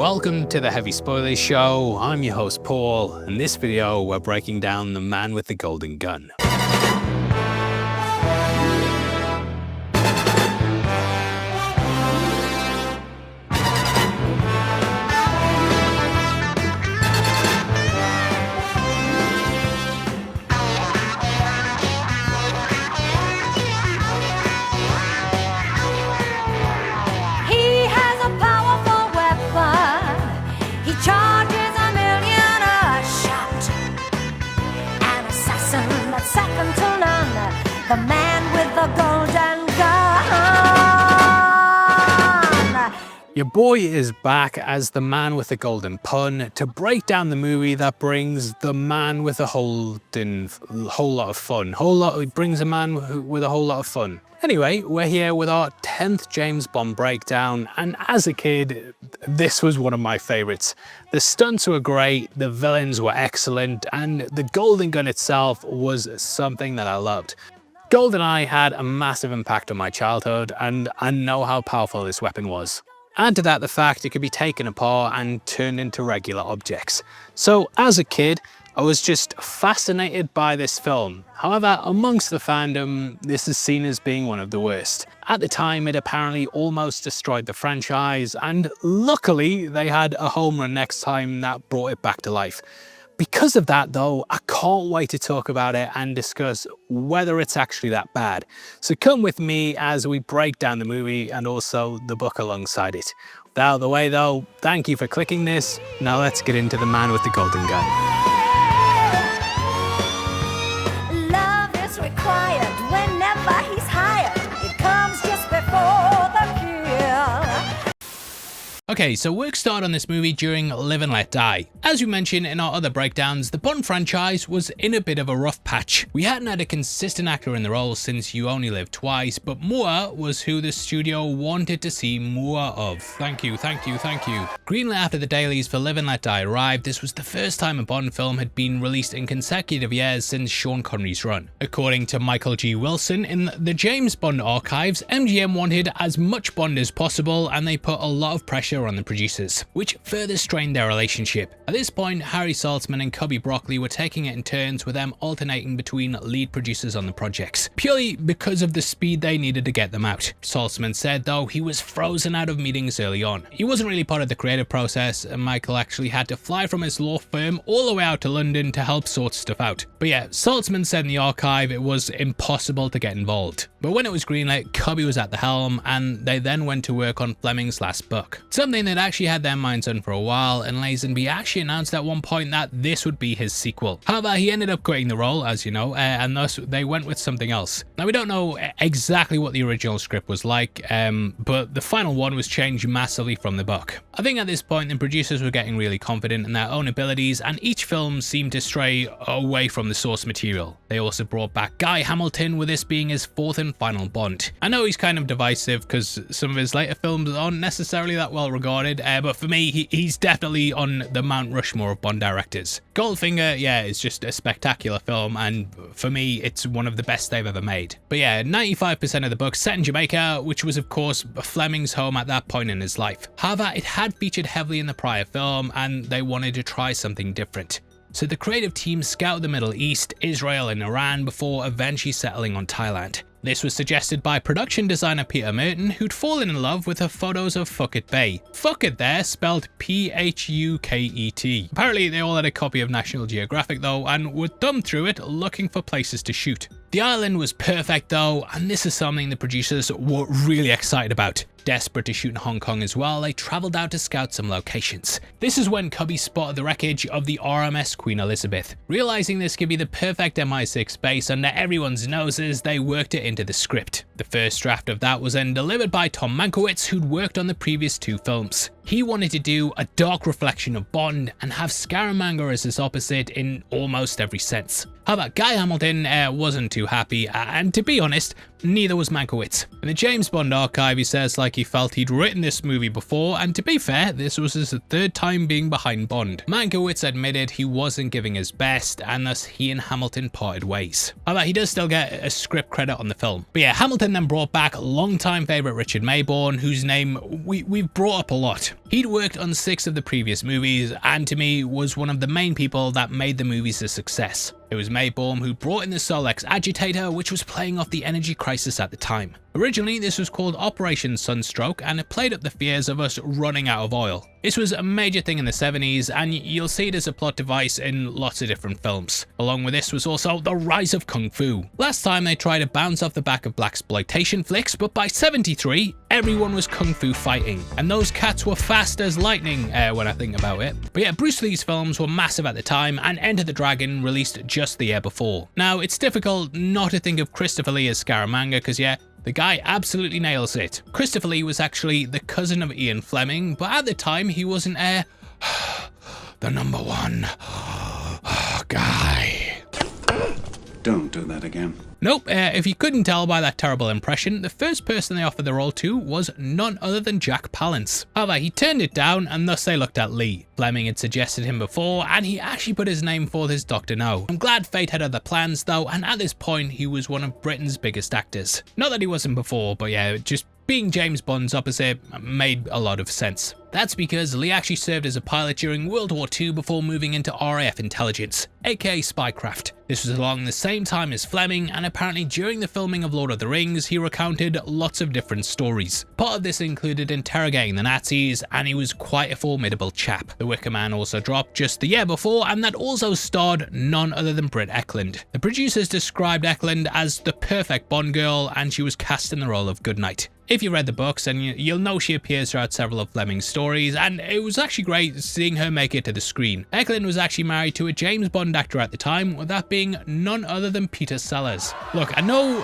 Welcome to the Heavy Spoilers Show. I'm your host Paul. In this video we're breaking down The Man with the Golden Gun. Second to none, the man with the golden gun. Your boy is back as the man with the golden pun to break down the movie that brings the man with a whole lot of fun. Brings a man with a whole lot of fun. Anyway, we're here with our 10th James Bond breakdown, and as a kid, this was one of my favourites. The stunts were great, the villains were excellent, and the golden gun itself was something that I loved. GoldenEye had a massive impact on my childhood, and I know how powerful this weapon was. Add to that the fact it could be taken apart and turned into regular objects. So as a kid, I was just fascinated by this film. However, amongst the fandom, this is seen as being one of the worst. At the time, it apparently almost destroyed the franchise, and luckily they had a home run next time that brought it back to life. Because of that though, I can't wait to talk about it and discuss whether it's actually that bad. So come with me as we break down the movie and also the book alongside it. Out of the way though, thank you for clicking this. Now let's get into The Man with the Golden Gun. Required whenever he's hired. It comes just before the kill. Okay, so work started on this movie during Live and Let Die. As we mentioned in our other breakdowns, the Bond franchise was in a bit of a rough patch. We hadn't had a consistent actor in the role since You Only Live Twice, but Moore was who the studio wanted to see more of. Thank you. Greenlit after the dailies for Live and Let Die arrived, this was the first time a Bond film had been released in consecutive years since Sean Connery's run. According to Michael G. Wilson, in the James Bond archives, MGM wanted as much Bond as possible and they put a lot of pressure on the producers, which further strained their relationship. At this point, Harry Saltzman and Cubby Broccoli were taking it in turns, with them alternating between lead producers on the projects, purely because of the speed they needed to get them out. Saltzman said though he was frozen out of meetings early on. He wasn't really part of the creative process, and Michael actually had to fly from his law firm all the way out to London to help sort stuff out. But yeah, Saltzman said in the archive it was impossible to get involved. But when it was greenlit, Cubby was at the helm, and they then went to work on Fleming's last book. Something that actually had their minds on for a while, and Lazenby actually announced at one point that this would be his sequel. However, he ended up quitting the role, as you know, and thus they went with something else. Now, we don't know exactly what the original script was like, but the final one was changed massively from the book. I think at this point the producers were getting really confident in their own abilities, and each film seemed to stray away from the source material. They also brought back Guy Hamilton, with this being his fourth and final Bond. I know he's kind of divisive because some of his later films aren't necessarily that well regarded, but for me, he's definitely on the Mount Rushmore of Bond directors. Goldfinger, yeah, is just a spectacular film, and for me, it's one of the best they've ever made. But yeah, 95% of the book set in Jamaica, which was of course Fleming's home at that point in his life. However, it had featured heavily in the prior film, and they wanted to try something different. So the creative team scouted the Middle East, Israel and Iran before eventually settling on Thailand. This was suggested by production designer Peter Merton, who'd fallen in love with her photos of Phuket Bay. Phuket there, spelled P-H-U-K-E-T. Apparently they all had a copy of National Geographic though, and would thumb through it looking for places to shoot. The island was perfect though, and this is something the producers were really excited about. Desperate to shoot in Hong Kong as well, they travelled out to scout some locations. This is when Cubby spotted the wreckage of the RMS Queen Elizabeth. Realising this could be the perfect MI6 base under everyone's noses, they worked it into the script. The first draft of that was then delivered by Tom Mankiewicz, who'd worked on the previous two films. He wanted to do a dark reflection of Bond and have Scaramanga as his opposite in almost every sense. However, Guy Hamilton wasn't too happy, and to be honest, neither was Mankiewicz. In the James Bond archive, he says like he felt he'd written this movie before, and to be fair, this was his third time being behind Bond. Mankiewicz admitted he wasn't giving his best, and thus he and Hamilton parted ways. However, he does still get a script credit on the film. But yeah, Hamilton then brought back longtime favourite Richard Maybourne, whose name we've brought up a lot. He'd worked on 6 of the previous movies, and to me was one of the main people that made the movies a success. It was Maybourne who brought in the Solex agitator, which was playing off the energy crisis at the time. Originally, this was called Operation Sunstroke, and it played up the fears of us running out of oil. This was a major thing in the 70s, and you'll see it as a plot device in lots of different films. Along with this was also the rise of Kung Fu. Last time they tried to bounce off the back of blaxploitation flicks, but by 73, everyone was Kung Fu fighting, and those cats were fast as lightning when I think about it. But yeah, Bruce Lee's films were massive at the time, and Enter the Dragon released just the year before. Now, it's difficult not to think of Christopher Lee as Scaramanga, because yeah, the guy absolutely nails it. Christopher Lee was actually the cousin of Ian Fleming, but at the time he wasn't the #1 guy. Don't do that again. Nope, if you couldn't tell by that terrible impression, the first person they offered the role to was none other than Jack Palance. However, he turned it down, and thus they looked at Lee. Fleming had suggested him before, and he actually put his name forth as Dr. No. I'm glad fate had other plans though, and at this point he was one of Britain's biggest actors. Not that he wasn't before, but yeah, just being James Bond's opposite made a lot of sense. That's because Lee actually served as a pilot during World War II before moving into RAF intelligence, aka spycraft. This was along the same time as Fleming, and apparently during the filming of Lord of the Rings, he recounted lots of different stories. Part of this included interrogating the Nazis, and he was quite a formidable chap. The Wicker Man also dropped just the year before, and that also starred none other than Britt Ekland. The producers described Ekland as the perfect Bond girl, and she was cast in the role of Goodnight. If you read the books, and you'll know she appears throughout several of Fleming's stories, and it was actually great seeing her make it to the screen. Ekland was actually married to a James Bond actor at the time, with that being none other than Peter Sellers. Look, I know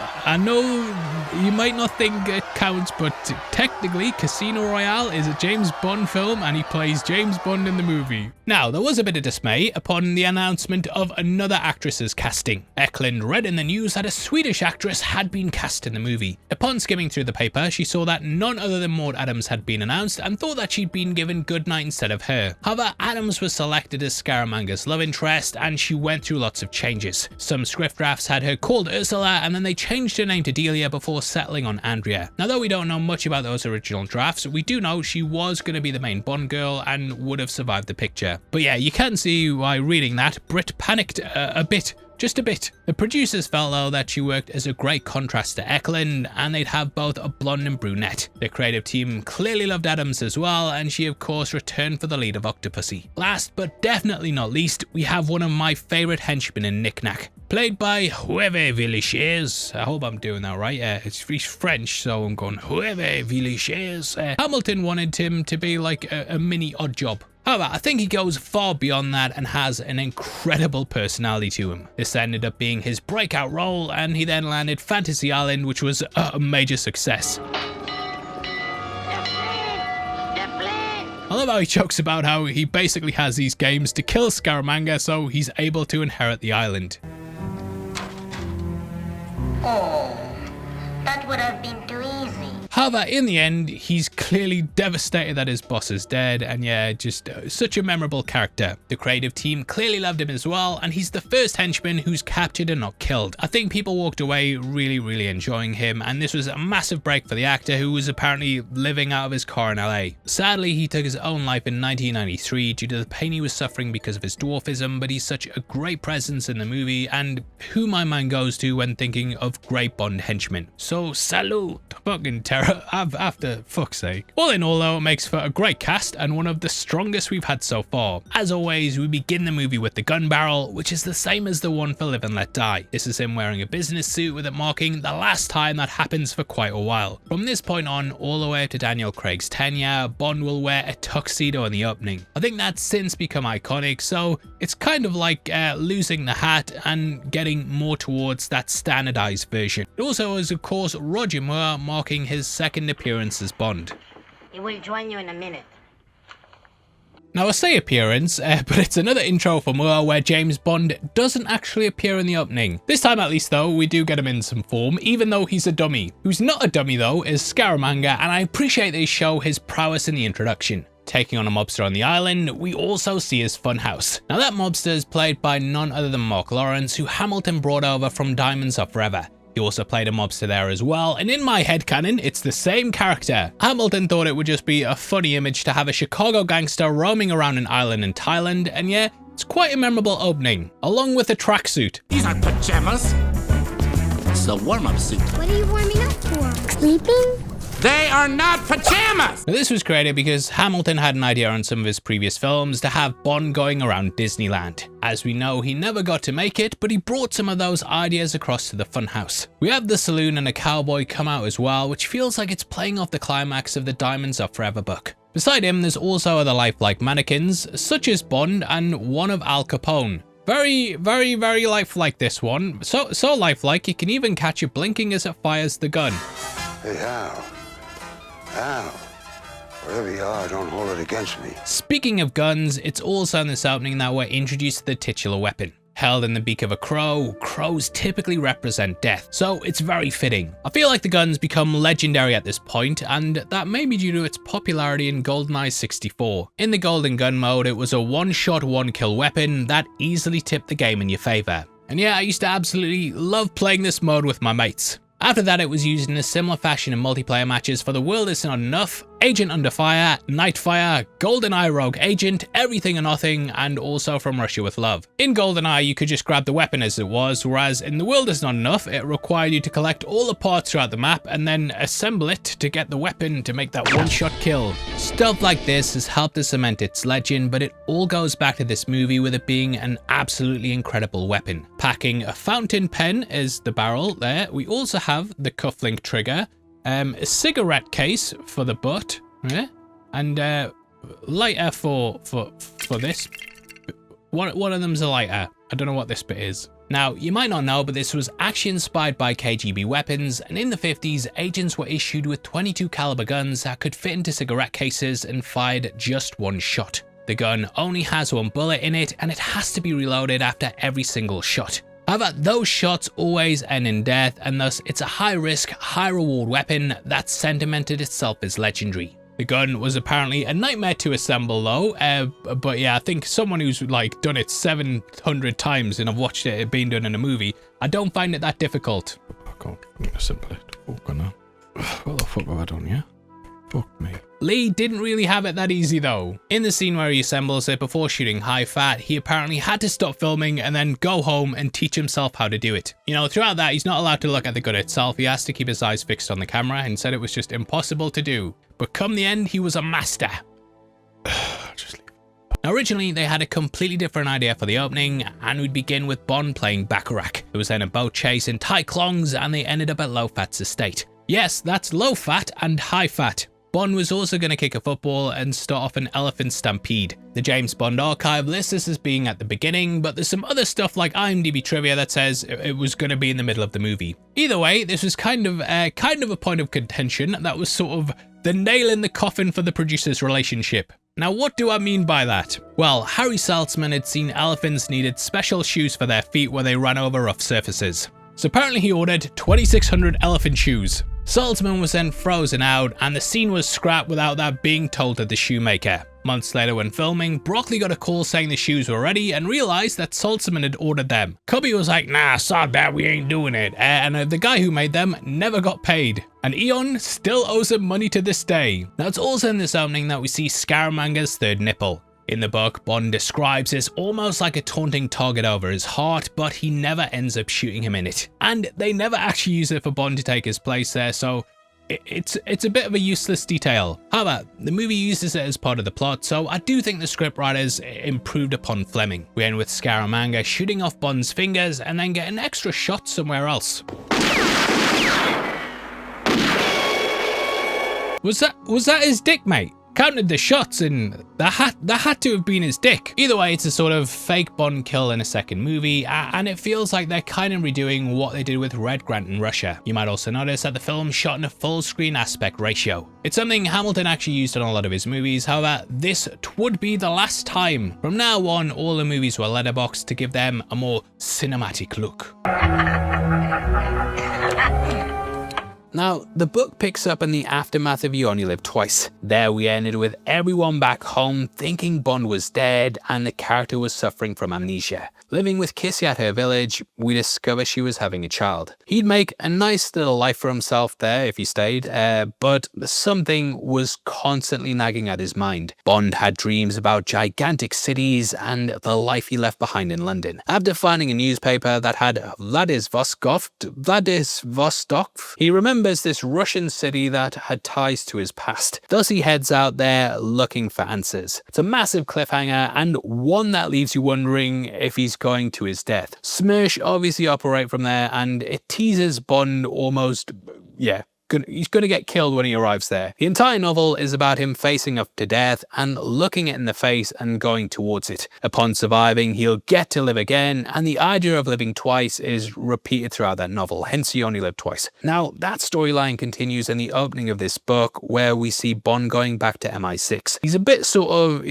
you might not think it counts, but technically Casino Royale is a James Bond film, and he plays James Bond in the movie. Now, there was a bit of dismay upon the announcement of another actress's casting. Ekland read in the news that a Swedish actress had been cast in the movie. Upon skimming through the paper, she saw that none other than Maud Adams had been announced and thought that she'd been given Goodnight instead of her. However, Adams was selected as Scaramanga's love interest, and she went through lots of changes. Some script drafts had her called Ursula, and then they changed her name to Delia before settling on Andrea. Now, though we don't know much about those original drafts, we do know she was going to be the main Bond girl and would have survived the picture. But yeah, you can see why reading that, Britt panicked a bit. Just a bit. The producers felt though that she worked as a great contrast to Ekland, and they'd have both a blonde and brunette. The creative team clearly loved Adams as well, and she of course returned for the lead of Octopussy. Last but definitely not least, we have one of my favourite henchmen in Knick Knack, played by whoever Villiers. I hope I'm doing that right. He's French, so I'm going whoever Villiers. Hamilton wanted him to be like a mini odd job. However, I think he goes far beyond that and has an incredible personality to him. This ended up being his breakout role, and he then landed Fantasy Island, which was a major success. I love how he jokes about how he basically has these games to kill Scaramanga so he's able to inherit the island. Oh, that would have been too easy. However, in the end, he's clearly devastated that his boss is dead, and yeah, just such a memorable character. The creative team clearly loved him as well, and he's the first henchman who's captured and not killed. I think people walked away really enjoying him, and this was a massive break for the actor, who was apparently living out of his car in LA. Sadly, he took his own life in 1993 due to the pain he was suffering because of his dwarfism, but he's such a great presence in the movie, and who my mind goes to when thinking of great Bond henchmen. So, salute! Fucking terror. After fuck's sake. All in all though, it makes for a great cast and one of the strongest we've had so far. As always, we begin the movie with the gun barrel, which is the same as the one for Live and Let Die. This is him wearing a business suit, with it marking the last time that happens for quite a while. From this point on, all the way up to Daniel Craig's tenure, Bond will wear a tuxedo in the opening. I think that's since become iconic, so it's kind of like losing the hat and getting more towards that standardized version. It also is of course Roger Moore marking his second appearance as Bond. He will join you in a minute. Now I say appearance, but it's another intro for Moore where James Bond doesn't actually appear in the opening. This time at least though, we do get him in some form, even though he's a dummy. Who's not a dummy though is Scaramanga, and I appreciate they show his prowess in the introduction. Taking on a mobster on the island, we also see his funhouse. Now that mobster is played by none other than Mark Lawrence, who Hamilton brought over from Diamonds Are Forever. He also played a mobster there as well, and in my headcanon, it's the same character. Hamilton thought it would just be a funny image to have a Chicago gangster roaming around an island in Thailand, and yeah, it's quite a memorable opening, along with a tracksuit. These aren't pajamas. It's a warm-up suit. What are you warming up for? Sleeping? They are not pajamas! Now, this was created because Hamilton had an idea on some of his previous films to have Bond going around Disneyland. As we know, he never got to make it, but he brought some of those ideas across to the funhouse. We have the saloon and a cowboy come out as well, which feels like it's playing off the climax of the Diamonds Are Forever book. Beside him, there's also other lifelike mannequins, such as Bond and one of Al Capone. Very lifelike, this one. So lifelike, you can even catch it blinking as it fires the gun. Hey, Al. Al. Wherever you are, don't hold it against me. Speaking of guns, it's also in this opening that we're introduced to the titular weapon. Held in the beak of a crow, crows typically represent death, so it's very fitting. I feel like the guns become legendary at this point, and that may be due to its popularity in GoldenEye 64. In the Golden Gun mode, it was a one-shot, one-kill weapon that easily tipped the game in your favor. And yeah, I used to absolutely love playing this mode with my mates. After that, it was used in a similar fashion in multiplayer matches for The World Is Not Enough, Agent Under Fire, Nightfire, GoldenEye Rogue Agent, Everything or Nothing, and also From Russia With Love. In GoldenEye, you could just grab the weapon as it was, whereas in The World Is Not Enough, it required you to collect all the parts throughout the map and then assemble it to get the weapon to make that one-shot kill. Stuff like this has helped to cement its legend, but it all goes back to this movie with it being an absolutely incredible weapon. Packing a fountain pen is the barrel there. We also have the cufflink trigger, a cigarette case for the butt, yeah? And lighter for this. One of them's a lighter. I don't know what this bit is. Now, you might not know, but this was actually inspired by KGB weapons, and in the 50s, agents were issued with .22 caliber guns that could fit into cigarette cases and fired just one shot. The gun only has one bullet in it, and it has to be reloaded after every single shot. However, those shots always end in death, and thus it's a high-risk, high-reward weapon that cemented itself as legendary. The gun was apparently a nightmare to assemble though, but yeah, I think someone who's like done it 700 times and I've watched it being done in a movie, I don't find it that difficult. I can't assemble it. What the fuck have I done, yeah? Fuck me. Lee didn't really have it that easy though. In the scene where he assembles it before shooting Highfat, he apparently had to stop filming and then go home and teach himself how to do it. You know, throughout that, he's not allowed to look at the gun itself. He has to keep his eyes fixed on the camera and said it was just impossible to do. But come the end, he was a master. Now, originally, they had a completely different idea for the opening, and we'd begin with Bond playing Baccarat. There was then a boat chase in Thai Klongs, and they ended up at Lofat's estate. Yes, that's low fat and high fat. Bond was also going to kick a football and start off an elephant stampede. The James Bond archive lists this as being at the beginning, but there's some other stuff like IMDb trivia that says it was going to be in the middle of the movie. Either way, this was kind of a point of contention that was sort of the nail in the coffin for the producers' relationship. Now, what do I mean by that? Well, Harry Saltzman had seen elephants needed special shoes for their feet where they ran over rough surfaces. So apparently he ordered 2,600 elephant shoes. Saltzman was then frozen out, and the scene was scrapped without that being told to the shoemaker. Months later when filming, Broccoli got a call saying the shoes were ready and realized that Saltzman had ordered them. Cubby was like, nah, sod that, we ain't doing it. And the guy who made them never got paid. And Eon still owes him money to this day. Now, it's also in this opening that we see Scaramanga's third nipple. In the book, Bond describes this almost like a taunting target over his heart, but he never ends up shooting him in it. And they never actually use it for Bond to take his place there, so it's a bit of a useless detail. However, the movie uses it as part of the plot, so I do think the scriptwriters improved upon Fleming. We end with Scaramanga shooting off Bond's fingers and then get an extra shot somewhere else. Was that his dick, mate? counted the shots and that had to have been his dick. Either way, it's a sort of fake Bond kill in a second movie, and it feels like they're kind of redoing what they did with Red Grant in Russia. You might also notice that the film shot in a full screen aspect ratio. It's something Hamilton actually used in a lot of his movies, however, this would be the last time. From now on, all the movies were letterboxed to give them a more cinematic look. Now, the book picks up in the aftermath of You Only Live Twice. There we ended with everyone back home thinking Bond was dead and the character was suffering from amnesia. Living with Kissy at her village, we discover she was having a child. He'd make a nice little life for himself there if he stayed, but something was constantly nagging at his mind. Bond had dreams about gigantic cities and the life he left behind in London. After finding a newspaper that had Vladivostok, he remembers this Russian city that had ties to his past. Thus he heads out there looking for answers. It's a massive cliffhanger and one that leaves you wondering if he's going to his death. Smersh obviously operate from there and it teases Bond almost, he's going to get killed when he arrives there. The entire novel is about him facing up to death and looking it in the face and going towards it. Upon surviving, he'll get to live again, and the idea of living twice is repeated throughout that novel, hence You Only Live Twice. Now, that storyline continues in the opening of this book, where we see Bond going back to MI6. He's a bit sort of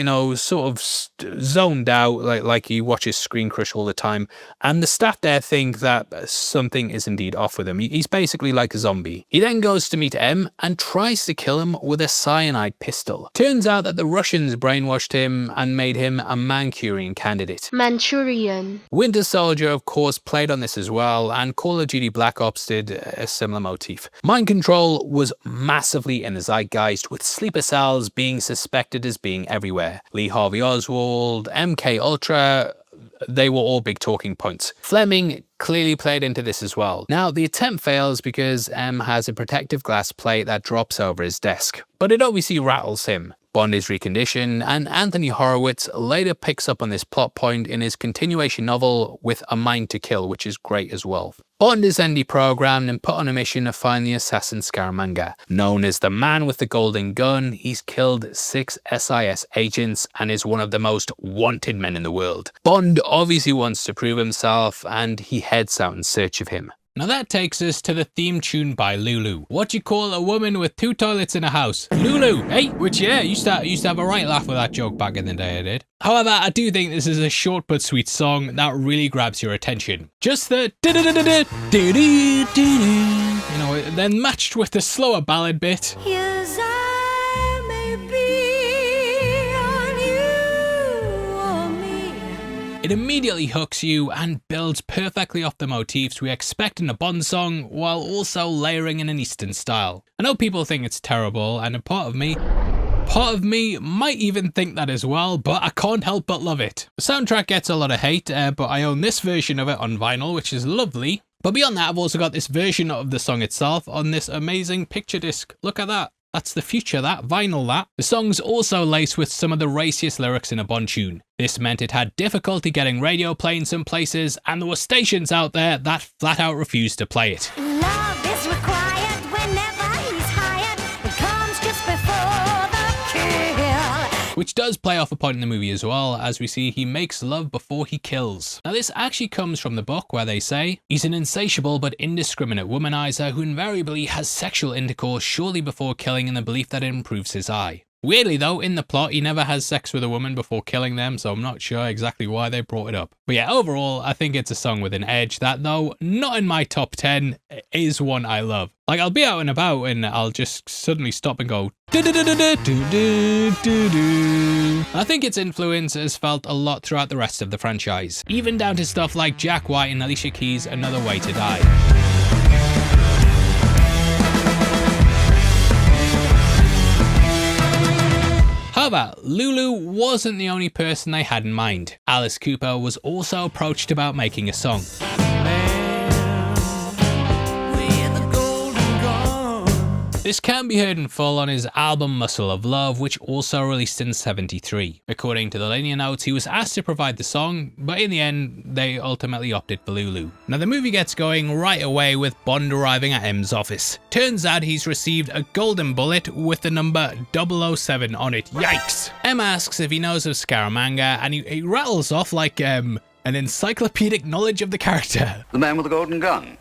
zoned out, like he watches Screen Crush all the time, and the staff there think that something is indeed off with him. He's basically like a zombie. He then goes to meet M and tries to kill him with a cyanide pistol. Turns out that the Russians brainwashed him and made him a Manchurian candidate. Manchurian. Winter Soldier, of course, played on this as well, and Call of Duty Black Ops did a similar motif. Mind control was massively in the zeitgeist, with sleeper cells being suspected as being everywhere. Lee Harvey Oswald, MK Ultra, they were all big talking points. Fleming clearly played into this as well. Now, the attempt fails because M has a protective glass plate that drops over his desk, but it obviously rattles him. Bond is reconditioned, and Anthony Horowitz later picks up on this plot point in his continuation novel with A Mind to Kill, which is great as well. Bond is then deprogrammed and put on a mission to find the assassin Scaramanga. Known as the man with the golden gun, he's killed 6 SIS agents and is one of the most wanted men in the world. Bond obviously wants to prove himself, and he heads out in search of him. Now that takes us to the theme tune by Lulu. What you call a woman with 2 toilets in a house? Lulu, hey? Which, yeah, used to have a right laugh with that joke back in the day, I did. However, I do think this is a short but sweet song that really grabs your attention. Just the then matched with the slower ballad bit. His eye may be on you or me. It immediately hooks you and builds perfectly off the motifs we expect in a Bond song, while also layering in an Eastern style. I know people think it's terrible, and a part of me might even think that as well, but I can't help but love it. The soundtrack gets a lot of hate, but I own this version of it on vinyl, which is lovely. But beyond that, I've also got this version of the song itself on this amazing picture disc. Look at that. That's the future, that vinyl, that. The song's also laced with some of the raciest lyrics in a Bond tune. This meant it had difficulty getting radio play in some places, and there were stations out there that flat out refused to play it. Love is required whenever he's hired. It comes just before the kill. Which does play off a point in the movie as well, as we see he makes love before he kills. Now this actually comes from the book, where they say, he's an insatiable but indiscriminate womanizer who invariably has sexual intercourse shortly before killing in the belief that it improves his eye. Weirdly though, in the plot, he never has sex with a woman before killing them, so I'm not sure exactly why they brought it up. But yeah, overall, I think it's a song with an edge that, though not in my top 10, is one I love. Like, I'll be out and about and I'll just suddenly stop and go, I think its influence is felt a lot throughout the rest of the franchise, even down to stuff like Jack White and Alicia Keys' Another Way to Die. However, Lulu wasn't the only person they had in mind. Alice Cooper was also approached about making a song. This can be heard in full on his album Muscle of Love, which also released in '73. According to the liner notes, he was asked to provide the song, but in the end, they ultimately opted for Lulu. Now the movie gets going right away with Bond arriving at M's office. Turns out he's received a golden bullet with the number 007 on it. Yikes! M asks if he knows of Scaramanga, and he rattles off like an encyclopedic knowledge of the character. The man with the golden gun.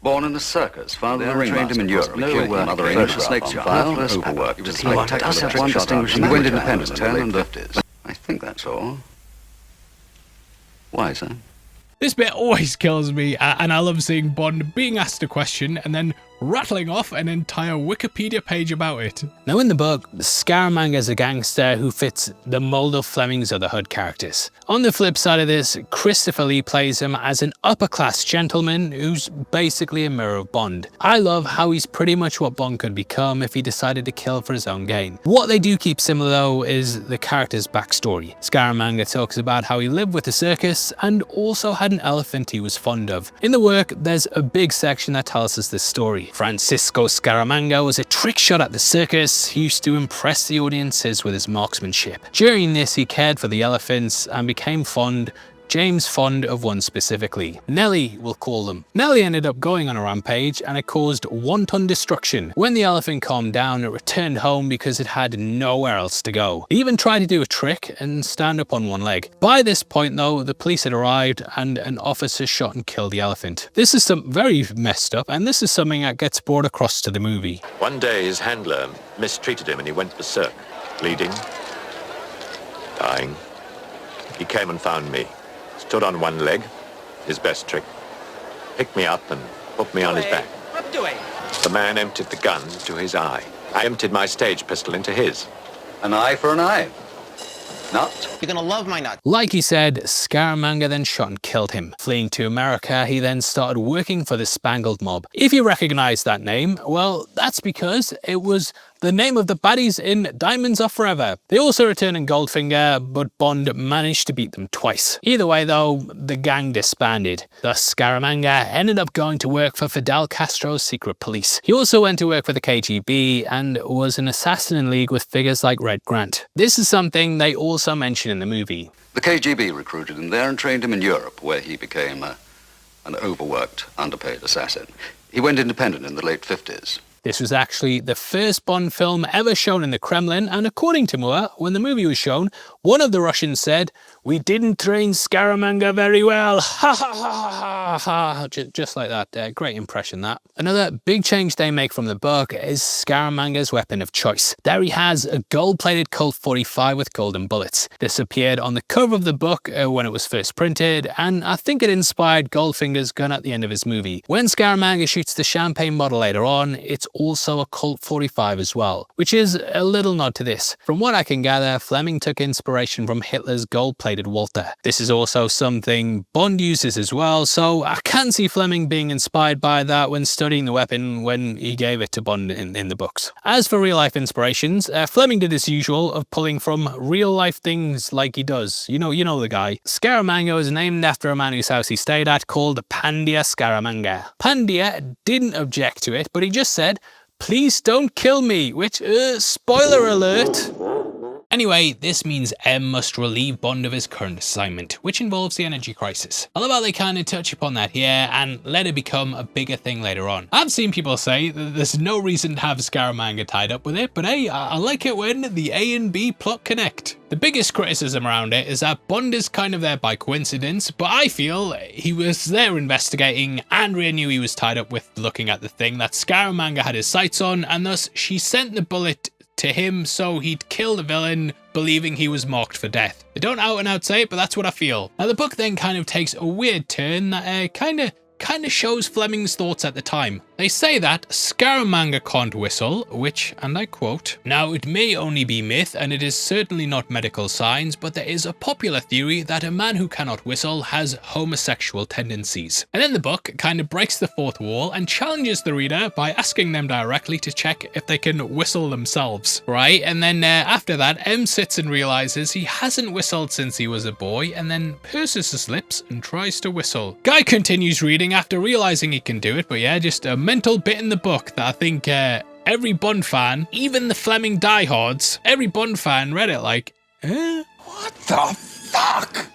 Born in a circus, father trained him in Europe. No mother English snakes on file, overworked. He does have one distinguishing. He went independent in the 50s. I think that's all. Why, sir? This bit always kills me, and I love seeing Bond being asked a question and then rattling off an entire Wikipedia page about it. Now in the book, Scaramanga is a gangster who fits the mold of Fleming's other Hood characters. On the flip side of this, Christopher Lee plays him as an upper-class gentleman who's basically a mirror of Bond. I love how he's pretty much what Bond could become if he decided to kill for his own gain. What they do keep similar though is the character's backstory. Scaramanga talks about how he lived with the circus and also had an elephant he was fond of. In the work, there's a big section that tells us this story. Francisco Scaramanga was a trick shot at the circus. He used to impress the audiences with his marksmanship. During this, he cared for the elephants and became James fond of one specifically. Nellie, we'll call them. Nellie ended up going on a rampage and it caused wanton destruction. When the elephant calmed down, it returned home because it had nowhere else to go. It even tried to do a trick and stand up on one leg. By this point though, the police had arrived and an officer shot and killed the elephant. This is very messed up, and this is something that gets brought across to the movie. One day his handler mistreated him and he went berserk, bleeding, dying. He came and found me. Stood on one leg, his best trick, picked me up and put me on his back. The man emptied the gun to his eye. I emptied my stage pistol into his. An eye for an eye. Nut. You're gonna love my nut. Like he said, Scaramanga then shot and killed him. Fleeing to America, he then started working for the Spangled Mob. If you recognize that name, well, that's because it was the name of the baddies in Diamonds Are Forever. They also return in Goldfinger, but Bond managed to beat them twice. Either way though, the gang disbanded. Thus Scaramanga ended up going to work for Fidel Castro's secret police. He also went to work for the KGB and was an assassin in league with figures like Red Grant. This is something they also mention in the movie. The KGB recruited him there and trained him in Europe, where he became an overworked, underpaid assassin. He went independent in the late 50s. This was actually the first Bond film ever shown in the Kremlin, and according to Moore, when the movie was shown, one of the Russians said, "We didn't train Scaramanga very well, ha ha ha ha ha," just like that. Great impression, that. Another big change they make from the book is Scaramanga's weapon of choice. There he has a gold-plated Colt 45 with golden bullets. This appeared on the cover of the book when it was first printed, and I think it inspired Goldfinger's gun at the end of his movie. When Scaramanga shoots the champagne model later on, it's also a Colt 45 as well, which is a little nod to this. From what I can gather, Fleming took inspiration from Hitler's gold-plated Walther. This is also something Bond uses as well, so I can see Fleming being inspired by that when studying the weapon when he gave it to Bond in the books. As for real-life inspirations, Fleming did his usual of pulling from real-life things like he does. You know the guy. Scaramanga is named after a man whose house he stayed at called Pandya Scaramanga. Pandya didn't object to it, but he just said, "Please don't kill me," which, spoiler alert. Anyway, this means M must relieve Bond of his current assignment, which involves the energy crisis. I love how they kind of touch upon that here and let it become a bigger thing later on. I've seen people say that there's no reason to have Scaramanga tied up with it, but hey, I like it when the A and B plot connect. The biggest criticism around it is that Bond is kind of there by coincidence, but I feel he was there investigating. Andrea knew he was tied up with looking at the thing that Scaramanga had his sights on, and thus she sent the bullet to him so he'd kill the villain, believing he was marked for death. They don't out and out say it, but that's what I feel. Now the book then kind of takes a weird turn that kind of shows Fleming's thoughts at the time. They say that Scaramanga can't whistle, which, and I quote, "Now it may only be myth and it is certainly not medical science, but there is a popular theory that a man who cannot whistle has homosexual tendencies." And then the book kind of breaks the fourth wall and challenges the reader by asking them directly to check if they can whistle themselves, right? And then after that, M sits and realizes he hasn't whistled since he was a boy, and then purses his lips and tries to whistle. Guy continues reading after realizing he can do it, but yeah, just a mental bit in the book that I think every Bond fan, even the Fleming diehards, every Bond fan read it like, eh? What the fuck?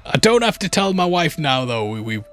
I don't have to tell my wife now though, we've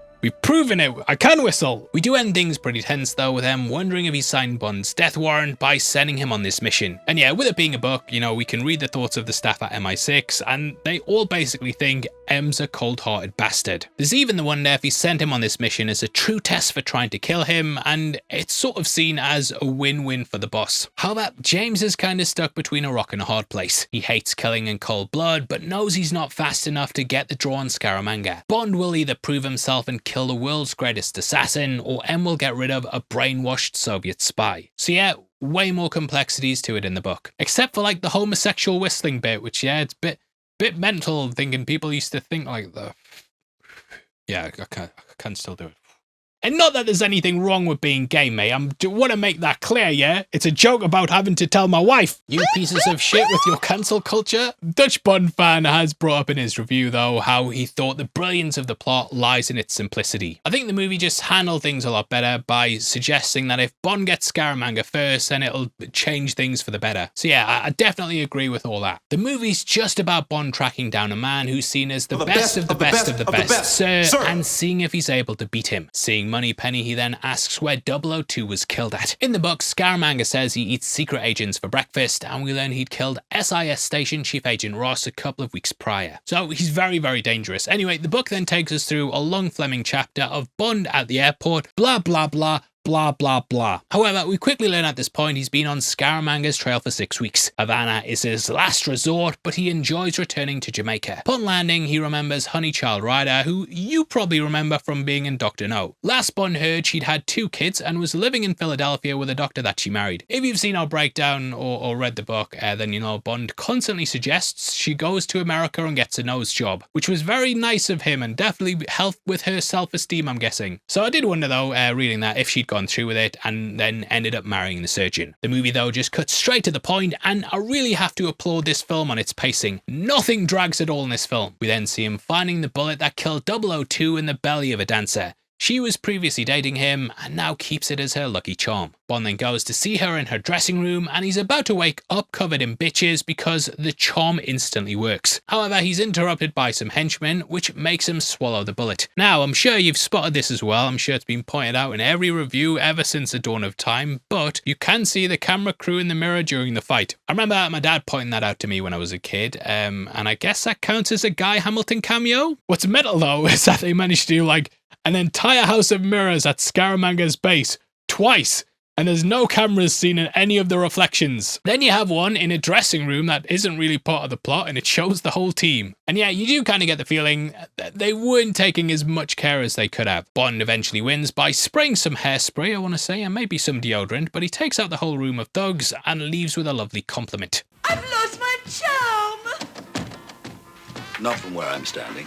proven it, I can whistle. We do end things pretty tense though, with them wondering if he signed Bond's death warrant by sending him on this mission. And yeah, with it being a book, you know, we can read the thoughts of the staff at MI6 and they all basically think M's a cold-hearted bastard. There's even the wonder if he sent him on this mission as a true test for trying to kill him, and it's sort of seen as a win-win for the boss. However, James is kind of stuck between a rock and a hard place. He hates killing in cold blood, but knows he's not fast enough to get the draw on Scaramanga. Bond will either prove himself and kill the world's greatest assassin, or M will get rid of a brainwashed Soviet spy. So yeah, way more complexities to it in the book. Except for like the homosexual whistling bit, which yeah, it's a bit mental thinking people used to think like that. Yeah, I can still do it. And not that there's anything wrong with being gay, mate. I want to make that clear, yeah? It's a joke about having to tell my wife. You pieces of shit with your cancel culture. Dutch Bond fan has brought up in his review, though, how he thought the brilliance of the plot lies in its simplicity. I think the movie just handled things a lot better by suggesting that if Bond gets Scaramanga first, then it'll change things for the better. So yeah, I definitely agree with all that. The movie's just about Bond tracking down a man who's seen as the best of the best of the best, sir, and seeing if he's able to beat him. Seeing Moneypenny, he then asks where 002 was killed at. In the book, Scaramanga says he eats secret agents for breakfast, and we learn he'd killed SIS Station Chief Agent Ross a couple of weeks prior. So he's very, very dangerous. Anyway, the book then takes us through a long Fleming chapter of Bond at the airport, blah, blah, blah, blah, blah, blah. However, we quickly learn at this point he's been on Scaramanga's trail for 6 weeks. Havana is his last resort, but he enjoys returning to Jamaica. Upon landing, he remembers Honeychild Ryder, who you probably remember from being in Dr. No. Last Bond heard she'd had 2 kids and was living in Philadelphia with a doctor that she married. If you've seen our breakdown or read the book, then you know Bond constantly suggests she goes to America and gets a nose job, which was very nice of him and definitely helped with her self-esteem, I'm guessing. So I did wonder though, reading that, if she'd gone through with it and then ended up marrying the surgeon. The movie though just cuts straight to the point, and I really have to applaud this film on its pacing. Nothing drags at all in this film. We then see him finding the bullet that killed 002 in the belly of a dancer. She was previously dating him and now keeps it as her lucky charm. Bond then goes to see her in her dressing room and he's about to wake up covered in bitches because the charm instantly works. However, he's interrupted by some henchmen, which makes him swallow the bullet. Now, I'm sure you've spotted this as well. I'm sure it's been pointed out in every review ever since the dawn of time, but you can see the camera crew in the mirror during the fight. I remember my dad pointing that out to me when I was a kid, and I guess that counts as a Guy Hamilton cameo? What's metal though is that they managed to do like an entire house of mirrors at Scaramanga's base twice, and there's no cameras seen in any of the reflections. Then you have one in a dressing room that isn't really part of the plot, and it shows the whole team. And yeah, you do kind of get the feeling that they weren't taking as much care as they could have. Bond eventually wins by spraying some hairspray, I want to say, and maybe some deodorant, but he takes out the whole room of thugs and leaves with a lovely compliment. I've lost my charm! Not from where I'm standing.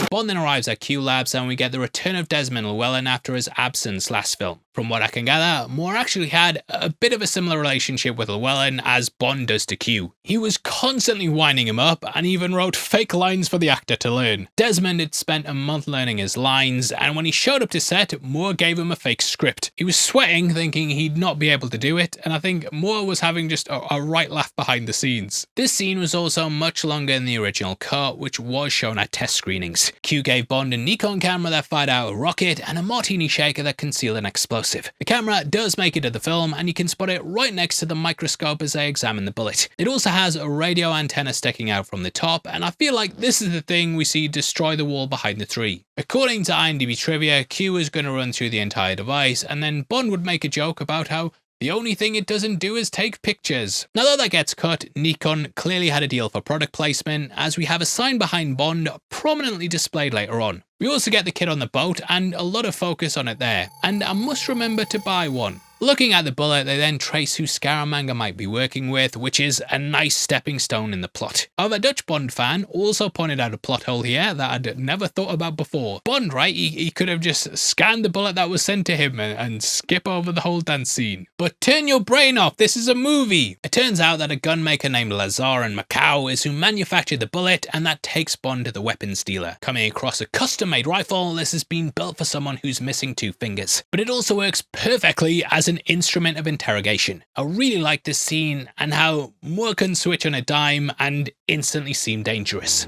Bond then arrives at Q Labs and we get the return of Desmond Llewellyn after his absence last film. From what I can gather, Moore actually had a bit of a similar relationship with Llewellyn as Bond does to Q. He was constantly winding him up and even wrote fake lines for the actor to learn. Desmond had spent a month learning his lines, and when he showed up to set, Moore gave him a fake script. He was sweating thinking he'd not be able to do it, and I think Moore was having just a right laugh behind the scenes. This scene was also much longer than the original cut, which was shown at test screenings. Q gave Bond a Nikon camera that fired out a rocket and a martini shaker that concealed an explosive. The camera does make it to the film, and you can spot it right next to the microscope as they examine the bullet. It also has a radio antenna sticking out from the top, and I feel like this is the thing we see destroy the wall behind the tree. According to IMDb trivia, Q is going to run through the entire device, and then Bond would make a joke about how the only thing it doesn't do is take pictures. Now though that gets cut, Nikon clearly had a deal for product placement, as we have a sign behind Bond prominently displayed later on. We also get the kid on the boat and a lot of focus on it there, and I must remember to buy one. Looking at the bullet, they then trace who Scaramanga might be working with, which is a nice stepping stone in the plot. However, Dutch Bond fan also pointed out a plot hole here that I'd never thought about before. Bond, right, he could have just scanned the bullet that was sent to him and skip over the whole dance scene. But turn your brain off, this is a movie! It turns out that a gunmaker named Lazar in Macau is who manufactured the bullet, and that takes Bond to the weapons dealer. Coming across a custom-made rifle, this has been built for someone who's missing 2 fingers. But it also works perfectly as an instrument of interrogation. I really like this scene and how Moore can switch on a dime and instantly seem dangerous.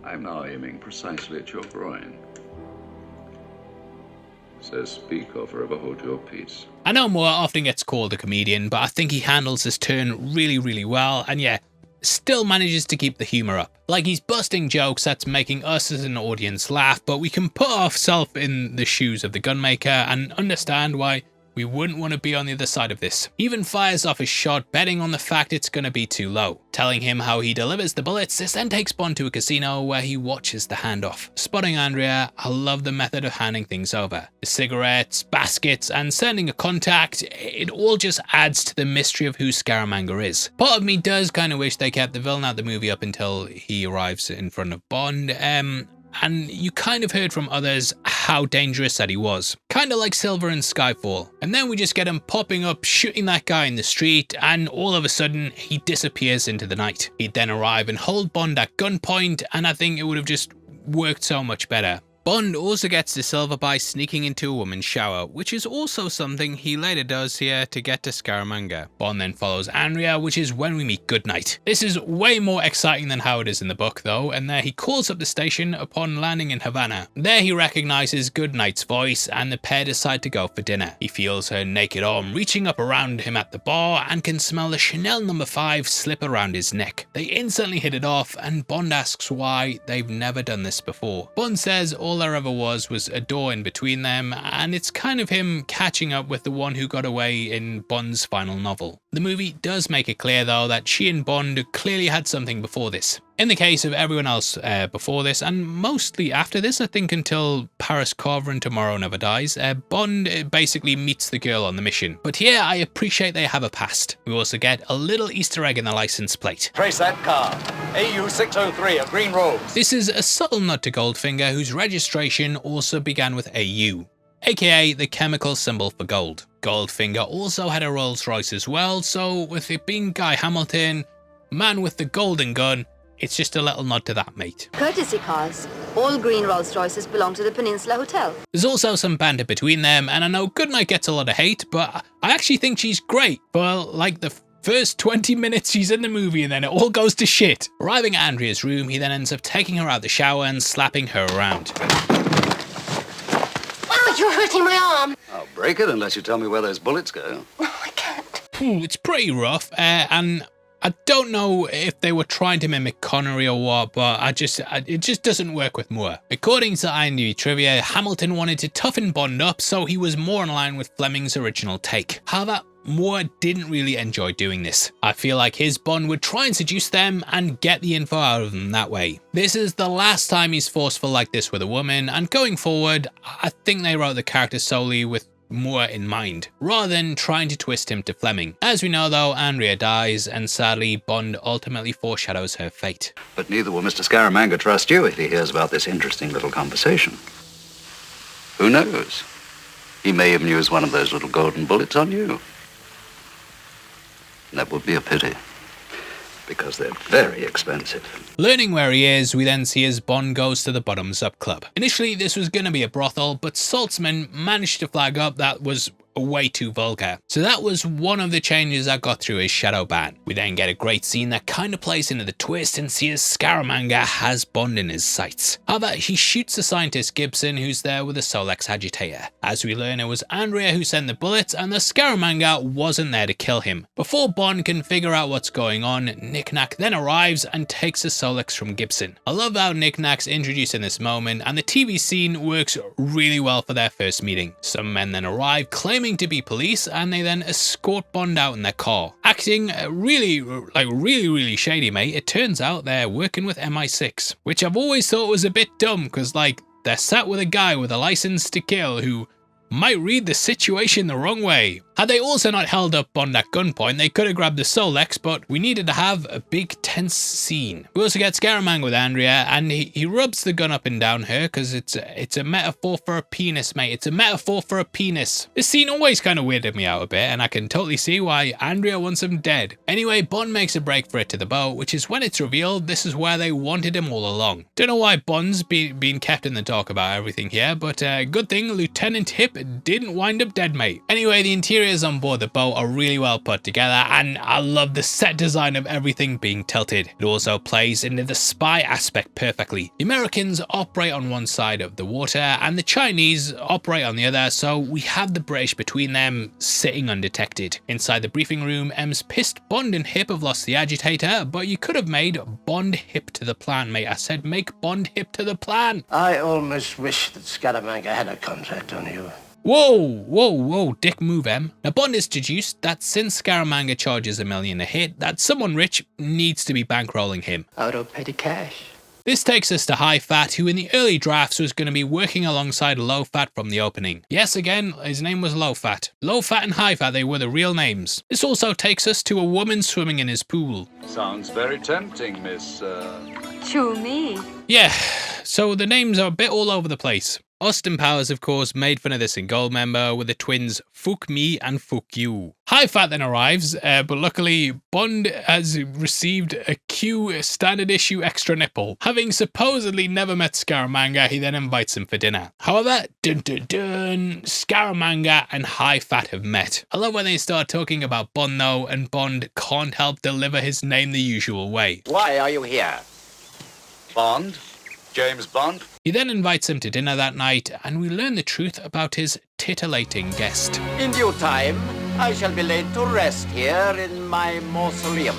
I'm now aiming precisely at your groin. Says speak or forever hold your peace. I know Moore often gets called a comedian, but I think he handles his turn really well, and yeah, still manages to keep the humour up. Like, he's busting jokes that's making us as an audience laugh, but we can put ourselves in the shoes of the gunmaker and understand why we wouldn't want to be on the other side of this. He even fires off a shot betting on the fact it's going to be too low. Telling him how he delivers the bullets, this then takes Bond to a casino where he watches the handoff. Spotting Andrea, I love the method of handing things over. The cigarettes, baskets, and sending a contact, it all just adds to the mystery of who Scaramanga is. Part of me does kind of wish they kept the villain out the movie up until he arrives in front of Bond, and you kind of heard from others how dangerous that he was. Kind of like Silver in Skyfall. And then we just get him popping up, shooting that guy in the street, and all of a sudden, he disappears into the night. He'd then arrive and hold Bond at gunpoint, and I think it would have just worked so much better. Bond also gets to Silver by sneaking into a woman's shower, which is also something he later does here to get to Scaramanga. Bond then follows Andrea, which is when we meet Goodnight. This is way more exciting than how it is in the book though, and there he calls up the station upon landing in Havana. There he recognizes Goodnight's voice, and the pair decide to go for dinner. He feels her naked arm reaching up around him at the bar and can smell the Chanel No. 5 slip around his neck. They instantly hit it off, and Bond asks why they've never done this before. Bond says all there ever was a door in between them, and it's kind of him catching up with the one who got away in Bond's final novel. The movie does make it clear though that she and Bond clearly had something before this. In the case of everyone else before this, and mostly after this, I think until Paris Carver and Tomorrow Never Dies, Bond basically meets the girl on the mission. But here I appreciate they have a past. We also get a little Easter egg in the license plate. Trace that car. AU603, a green rose. This is a subtle nod to Goldfinger, whose registration also began with AU, aka the chemical symbol for gold. Goldfinger also had a Rolls Royce as well, so with it being Guy Hamilton, man with the golden gun, it's just a little nod to that, mate. Courtesy cars. All green Rolls Royces belong to the Peninsula Hotel. There's also some banter between them, and I know Goodnight gets a lot of hate, but I actually think she's great. For like the first 20 minutes she's in the movie, and then it all goes to shit. Arriving at Andrea's room, he then ends up taking her out the shower and slapping her around. Oh, you're hurting my arm. I'll break it unless you tell me where those bullets go. Oh, I can't. It's pretty rough, and I don't know if they were trying to mimic Connery or what, but it just doesn't work with Moore. According to IMDb trivia, Hamilton wanted to toughen Bond up, so he was more in line with Fleming's original take. However, Moore didn't really enjoy doing this. I feel like his Bond would try and seduce them and get the info out of them that way. This is the last time he's forceful like this with a woman, and going forward, I think they wrote the character solely with Moore in mind, rather than trying to twist him to Fleming. As we know though, Andrea dies, and sadly Bond ultimately foreshadows her fate. But neither will Mr. Scaramanga trust you if he hears about this interesting little conversation. Who knows? He may even use one of those little golden bullets on you. That would be a pity, because they're very expensive. Learning where he is, we then see as Bond goes to the Bottoms Up Club. Initially this was going to be a brothel, but Saltzman managed to flag up that was way too vulgar. So that was one of the changes that got through his shadow ban. We then get a great scene that kind of plays into the twist and sees Scaramanga has Bond in his sights. However, he shoots the scientist Gibson, who's there with a Solex agitator. As we learn, it was Andrea who sent the bullets, and the Scaramanga wasn't there to kill him. Before Bond can figure out what's going on, Knick-Knack then arrives and takes the Solex from Gibson. I love how Knick-Knack's introduced in this moment, and the TV scene works really well for their first meeting. Some men then arrive claiming to be police, and they then escort Bond out in their car. Acting really shady, mate. It turns out they're working with MI6, which I've always thought was a bit dumb, because like they're sat with a guy with a license to kill who might read the situation the wrong way. Had they also not held up Bond at gunpoint, they could have grabbed the Solex, but we needed to have a big tense scene. We also get Scaramanga with Andrea, and he rubs the gun up and down her because it's a metaphor for a penis, mate. It's a metaphor for a penis. This scene always kind of weirded me out a bit, and I can totally see why Andrea wants him dead. Anyway, Bond makes a break for it to the boat, which is when it's revealed this is where they wanted him all along. Don't know why Bond's being kept in the dark about everything here, but good thing Lieutenant Hip didn't wind up dead, mate. Anyway, the interiors on board the boat are really well put together, and I love the set design of everything being tilted. It also plays into the spy aspect perfectly. The Americans operate on one side of the water, and the Chinese operate on the other, so we have the British between them sitting undetected. Inside the briefing room, M's pissed Bond and Hip have lost the agitator, but you could have made Bond hip to the plan, mate. I said make Bond hip to the plan. I almost wish that Scaramanga had a contract on you. Whoa, dick move, Em. Now Bond is deduced that since Scaramanga charges $1 million a hit, that someone rich needs to be bankrolling him. Out of petty cash. This takes us to Highfat, who in the early drafts was going to be working alongside Lowfat from the opening. Yes, again, his name was Lowfat. Lowfat and Highfat, they were the real names. This also takes us to a woman swimming in his pool. Sounds very tempting, Miss... To me. Yeah, so the names are a bit all over the place. Austin Powers, of course, made fun of this in Goldmember with the twins Fuck Me and Fuck You. Highfat then arrives, but luckily Bond has received a Q standard issue extra nipple. Having supposedly never met Scaramanga, he then invites him for dinner. However, Scaramanga and Highfat have met. I love when they start talking about Bond though, and Bond can't help deliver his name the usual way. Why are you here? Bond? James Bond? He then invites him to dinner that night, and we learn the truth about his titillating guest. In due time, I shall be laid to rest here in my mausoleum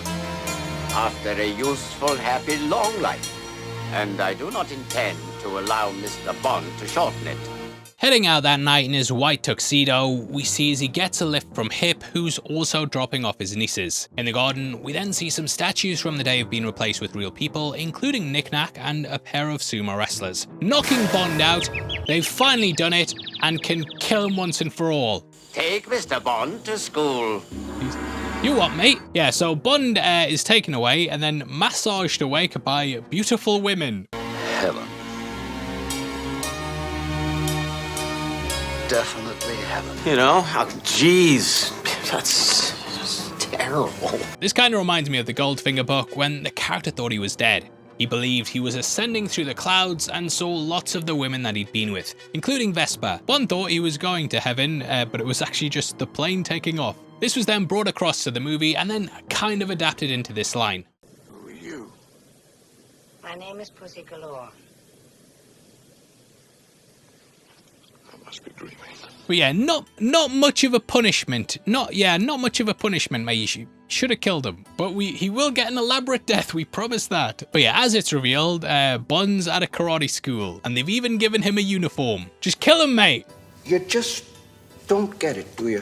after a useful, happy, long life. And I do not intend to allow Mr. Bond to shorten it. Heading out that night in his white tuxedo, we see as he gets a lift from Hip, who's also dropping off his nieces. In the garden, we then see some statues from the day of being replaced with real people, including Knick-Knack and a pair of sumo wrestlers. Knocking Bond out, they've finally done it and can kill him once and for all. Take Mr. Bond to school. You what, mate? Yeah, so Bond is taken away and then massaged awake by beautiful women. Heaven. Definitely heaven. You know, geez, that's just terrible. This kind of reminds me of the Goldfinger book when the character thought he was dead. He believed he was ascending through the clouds and saw lots of the women that he'd been with, including Vesper. Bond thought he was going to heaven, but it was actually just the plane taking off. This was then brought across to the movie and then kind of adapted into this line. Who are you? My name is Pussy Galore. Must be dreaming. But yeah, not much of a punishment. Not much of a punishment, mate. You should have killed him. But he will get an elaborate death, we promise that. But yeah, as it's revealed, Bond's at a karate school, and they've even given him a uniform. Just kill him, mate. You just don't get it, do you?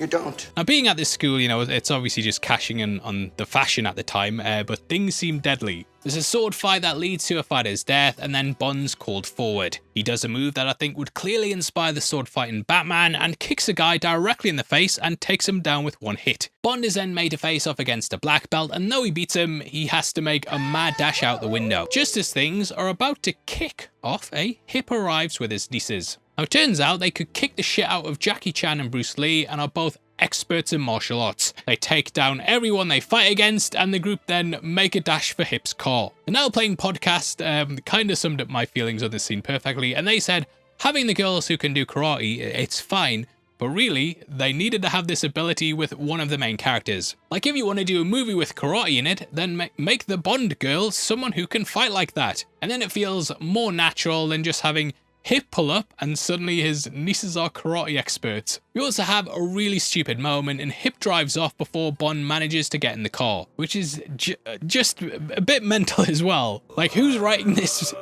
You don't. Now, being at this school, you know, it's obviously just cashing in on the fashion at the time, but things seem deadly. There's a sword fight that leads to a fighter's death, and then Bond's called forward. He does a move that I think would clearly inspire the sword fight in Batman, and kicks a guy directly in the face and takes him down with one hit. Bond is then made to face off against a black belt, and though he beats him, he has to make a mad dash out the window. Just as things are about to kick off, Hip arrives with his nieces. Now, it turns out they could kick the shit out of Jackie Chan and Bruce Lee and are both experts in martial arts. They take down everyone they fight against, and the group then make a dash for Hip's car. The Now Playing podcast kind of summed up my feelings on this scene perfectly, and they said, having the girls who can do karate, it's fine, but really, they needed to have this ability with one of the main characters. Like, if you want to do a movie with karate in it, then make the Bond girl someone who can fight like that. And then it feels more natural than just having Hip pull up and suddenly his nieces are karate experts. We also have a really stupid moment, and Hip drives off before Bond manages to get in the car, which is just a bit mental as well. Like, who's writing this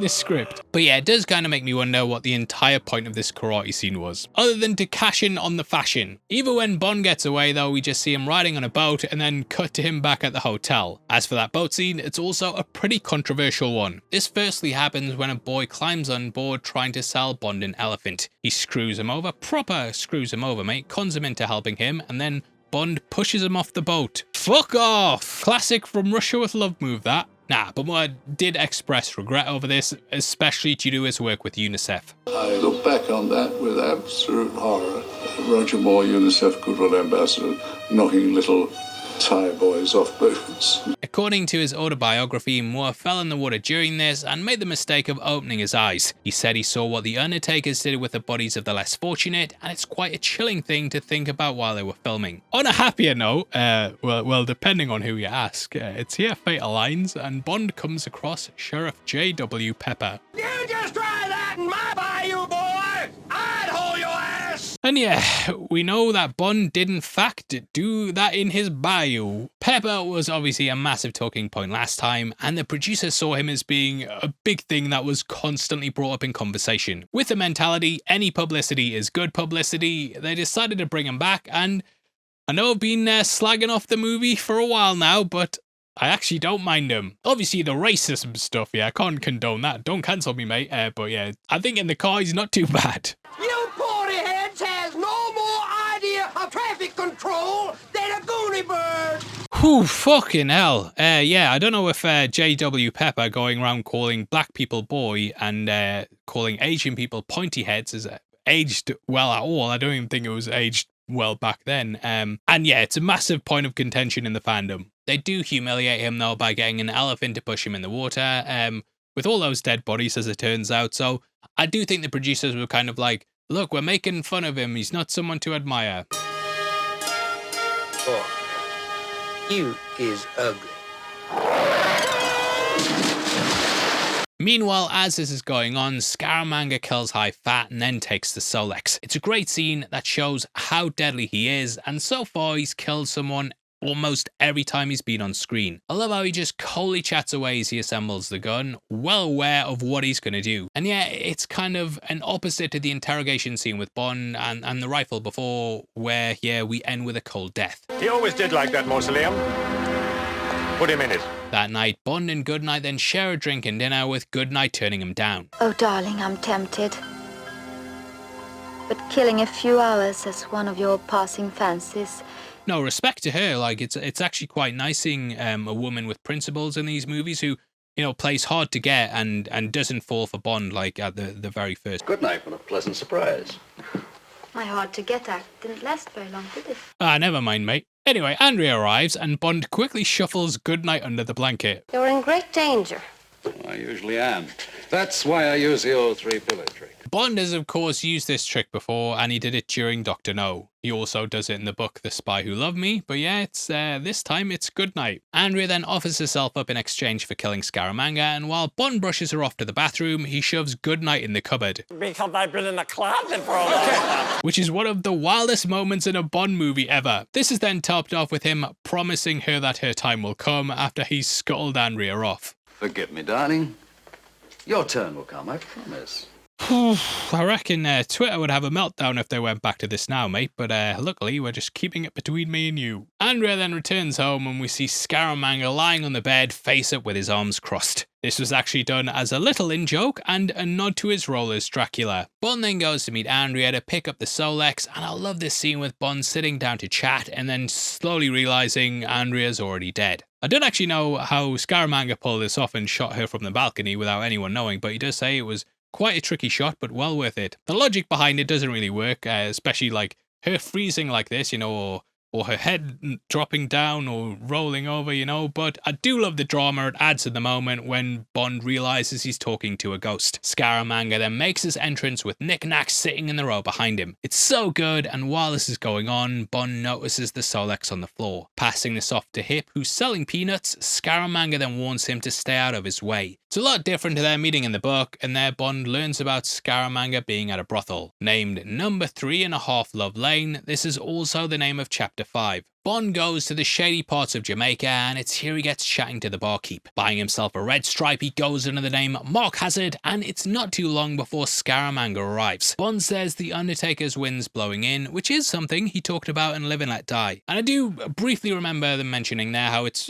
script? But yeah, it does kind of make me wonder what the entire point of this karate scene was, other than to cash in on the fashion. Even when Bond gets away though, we just see him riding on a boat and then cut to him back at the hotel. As for that boat scene, it's also a pretty controversial one. This firstly happens when a boy climbs on board trying to sell Bond an elephant. He screws him over, proper screws him over, mate, cons him into helping him, and then Bond pushes him off the boat. Fuck off! Classic From Russia with Love move, that. Nah, but I did express regret over this, especially due to his work with UNICEF. I look back on that with absolute horror. Roger Moore, UNICEF Goodwill Ambassador, knocking little Thai boys off boats. According to his autobiography, Moore fell in the water during this and made the mistake of opening his eyes. He said he saw what the Undertakers did with the bodies of the less fortunate, and it's quite a chilling thing to think about while they were filming. On a happier note, well, depending on who you ask, it's here Fatal Lines, and Bond comes across Sheriff J.W. Pepper. You just try that in my bayou, boy! I'd hold your ass! And yeah, we know that Bond did in fact do that in his bayou. Pepper was obviously a massive talking point last time, and the producer saw him as being a big thing that was constantly brought up in conversation. With the mentality, any publicity is good publicity, they decided to bring him back, and I know I've been slagging off the movie for a while now, but I actually don't mind him. Obviously the racism stuff, yeah, I can't condone that. Don't cancel me, mate. But yeah, I think in the car he's not too bad. You porty heads has no more idea of traffic control than a goonie bird! Whew, fucking hell. Yeah, I don't know if J.W. Pepper going around calling black people boy and calling Asian people pointy heads is aged well at all. I don't even think it was aged well back then. And yeah, it's a massive point of contention in the fandom. They do humiliate him though by getting an elephant to push him in the water, with all those dead bodies as it turns out. So I do think the producers were kind of like, look, we're making fun of him. He's not someone to admire. Boy, you is ugly. Meanwhile, as this is going on, Scaramanga kills Highfat and then takes the Solex. It's a great scene that shows how deadly he is, and so far he's killed someone almost every time he's been on screen. I love how he just coldly chats away as he assembles the gun, well aware of what he's going to do. And yeah, it's kind of an opposite to the interrogation scene with Bond and the rifle before, where yeah, we end with a cold death. He always did like that mausoleum. Put him in it. That night, Bond and Goodnight then share a drink and dinner, with Goodnight turning him down. Oh, darling, I'm tempted. But killing a few hours as one of your passing fancies. No, respect to her. Like, it's actually quite nice seeing a woman with principles in these movies who, you know, plays hard to get and doesn't fall for Bond like at the very first. Goodnight, what a pleasant surprise. My hard to get act didn't last very long, did it? Ah, never mind, mate. Anyway, Andrea arrives and Bond quickly shuffles Goodnight under the blanket. You're in great danger. I usually am. That's why I use the old three-pillar trick. Bond has, of course, used this trick before, and he did it during Dr. No. He also does it in the book The Spy Who Loved Me, but yeah, it's this time it's Goodnight. Andrea then offers herself up in exchange for killing Scaramanga, and while Bond brushes her off to the bathroom, he shoves Goodnight in the cupboard. Because I've been in the closet for a long time. Which is one of the wildest moments in a Bond movie ever. This is then topped off with him promising her that her time will come after he's scuttled Andrea off. Forgive me, darling. Your turn will come, I promise. I reckon Twitter would have a meltdown if they went back to this now, mate, but luckily we're just keeping it between me and you. Andrea then returns home and we see Scaramanga lying on the bed, face up with his arms crossed. This was actually done as a little in-joke and a nod to his role as Dracula. Bond then goes to meet Andrea to pick up the Solex, and I love this scene with Bond sitting down to chat and then slowly realising Andrea's already dead. I don't actually know how Scaramanga pulled this off and shot her from the balcony without anyone knowing, but he does say it was quite a tricky shot, but well worth it. The logic behind it doesn't really work, especially like her freezing like this, you know, or her head dropping down or rolling over, you know, but I do love the drama it adds at the moment when Bond realises he's talking to a ghost. Scaramanga then makes his entrance with Knick-Knack sitting in the row behind him. It's so good, and while this is going on, Bond notices the Solex on the floor. Passing this off to Hip, who's selling peanuts, Scaramanga then warns him to stay out of his way. It's a lot different to their meeting in the book, and there Bond learns about Scaramanga being at a brothel. Named Number 3.5 Love Lane, this is also the name of Chapter 5. Bond goes to the shady parts of Jamaica, and it's here he gets chatting to the barkeep. Buying himself a red stripe, he goes under the name Mark Hazard, and it's not too long before Scaramanga arrives. Bond says the Undertaker's wind's blowing in, which is something he talked about in Live and Let Die. And I do briefly remember them mentioning there how it's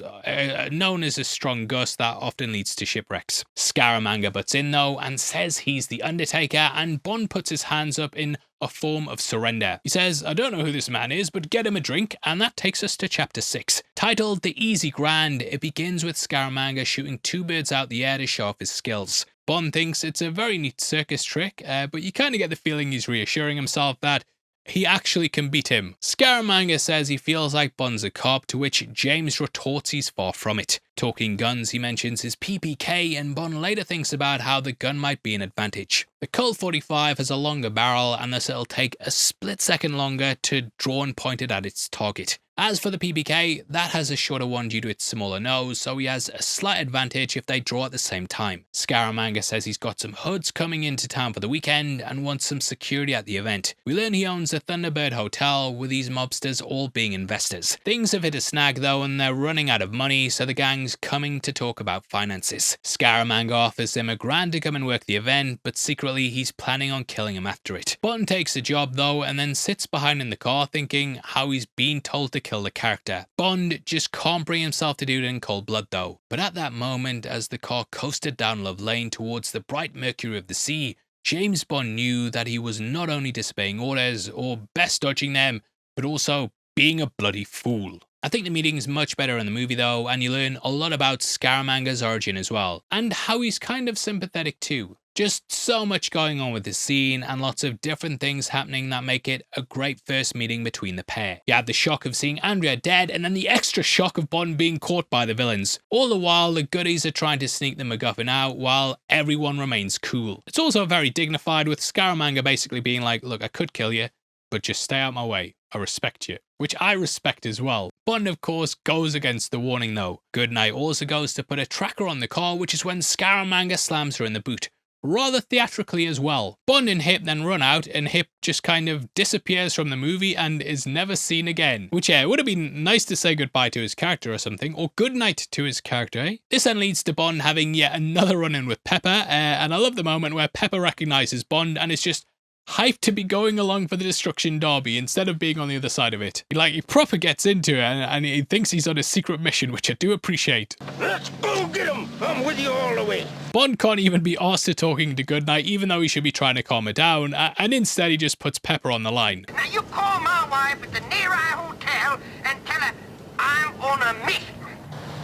known as a strong gust that often leads to shipwrecks. Scaramanga butts in though and says he's the Undertaker, and Bond puts his hands up in a form of surrender. He says, "I don't know who this man is, but get him a drink," and that takes us to chapter 6. Titled The Easy Grand, it begins with Scaramanga shooting 2 birds out the air to show off his skills. Bond thinks it's a very neat circus trick, but you kind of get the feeling he's reassuring himself that he actually can beat him. Scaramanga says he feels like Bond's a cop, to which James retorts he's far from it. Talking guns, he mentions his PPK, and Bond later thinks about how the gun might be an advantage. The Colt 45 has a longer barrel, and thus it'll take a split second longer to draw and point it at its target. As for the PPK, that has a shorter one due to its smaller nose, so he has a slight advantage if they draw at the same time. Scaramanga says he's got some hoods coming into town for the weekend and wants some security at the event. We learn he owns a Thunderbird hotel, with these mobsters all being investors. Things have hit a snag though, and they're running out of money, so the gang's coming to talk about finances. Scaramanga offers him $1,000 to come and work the event, but secretly he's planning on killing him after it. Bond takes the job though, and then sits behind in the car thinking how he's been told to kill the character. Bond just can't bring himself to do it in cold blood though. But at that moment, as the car coasted down Love Lane towards the bright mercury of the sea, James Bond knew that he was not only disobeying orders or best dodging them, but also being a bloody fool. I think the meeting's much better in the movie though, and you learn a lot about Scaramanga's origin as well, and how he's kind of sympathetic too. Just so much going on with this scene, and lots of different things happening that make it a great first meeting between the pair. You have the shock of seeing Andrea dead, and then the extra shock of Bond being caught by the villains. All the while, the goodies are trying to sneak the MacGuffin out, while everyone remains cool. It's also very dignified, with Scaramanga basically being like, "Look, I could kill you, but just stay out my way. I respect you." Which I respect as well. Bond, of course, goes against the warning though. Goodnight also goes to put a tracker on the car, which is when Scaramanga slams her in the boot. Rather theatrically as well. Bond and Hip then run out, and Hip just kind of disappears from the movie and is never seen again. Which, yeah, it would have been nice to say goodbye to his character or something, or goodnight to his character, eh? This then leads to Bond having yet another run-in with Pepper, and I love the moment where Pepper recognises Bond and is just hyped to be going along for the destruction derby instead of being on the other side of it. He proper gets into it, and he thinks he's on a secret mission, which I do appreciate. Let's go get him! I'm with you all the way. Bond can't even be asked to talking to Goodnight, even though he should be trying to calm her down, and instead he just puts Pepper on the line. Now you call my wife at the Near Eye Hotel and tell her I'm on a mission.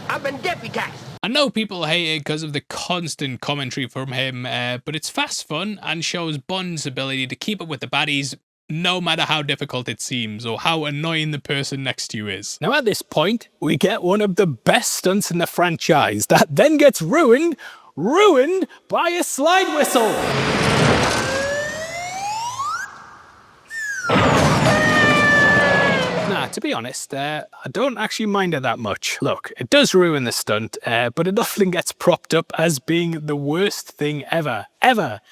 I've been deputized. I know people hate it because of the constant commentary from him, but it's fast fun and shows Bond's ability to keep up with the baddies no matter how difficult it seems or how annoying the person next to you is. Now at this point, we get one of the best stunts in the franchise that then gets ruined by a slide whistle. To be honest, I don't actually mind it that much. Look, it does ruin the stunt, but it often gets propped up as being the worst thing ever.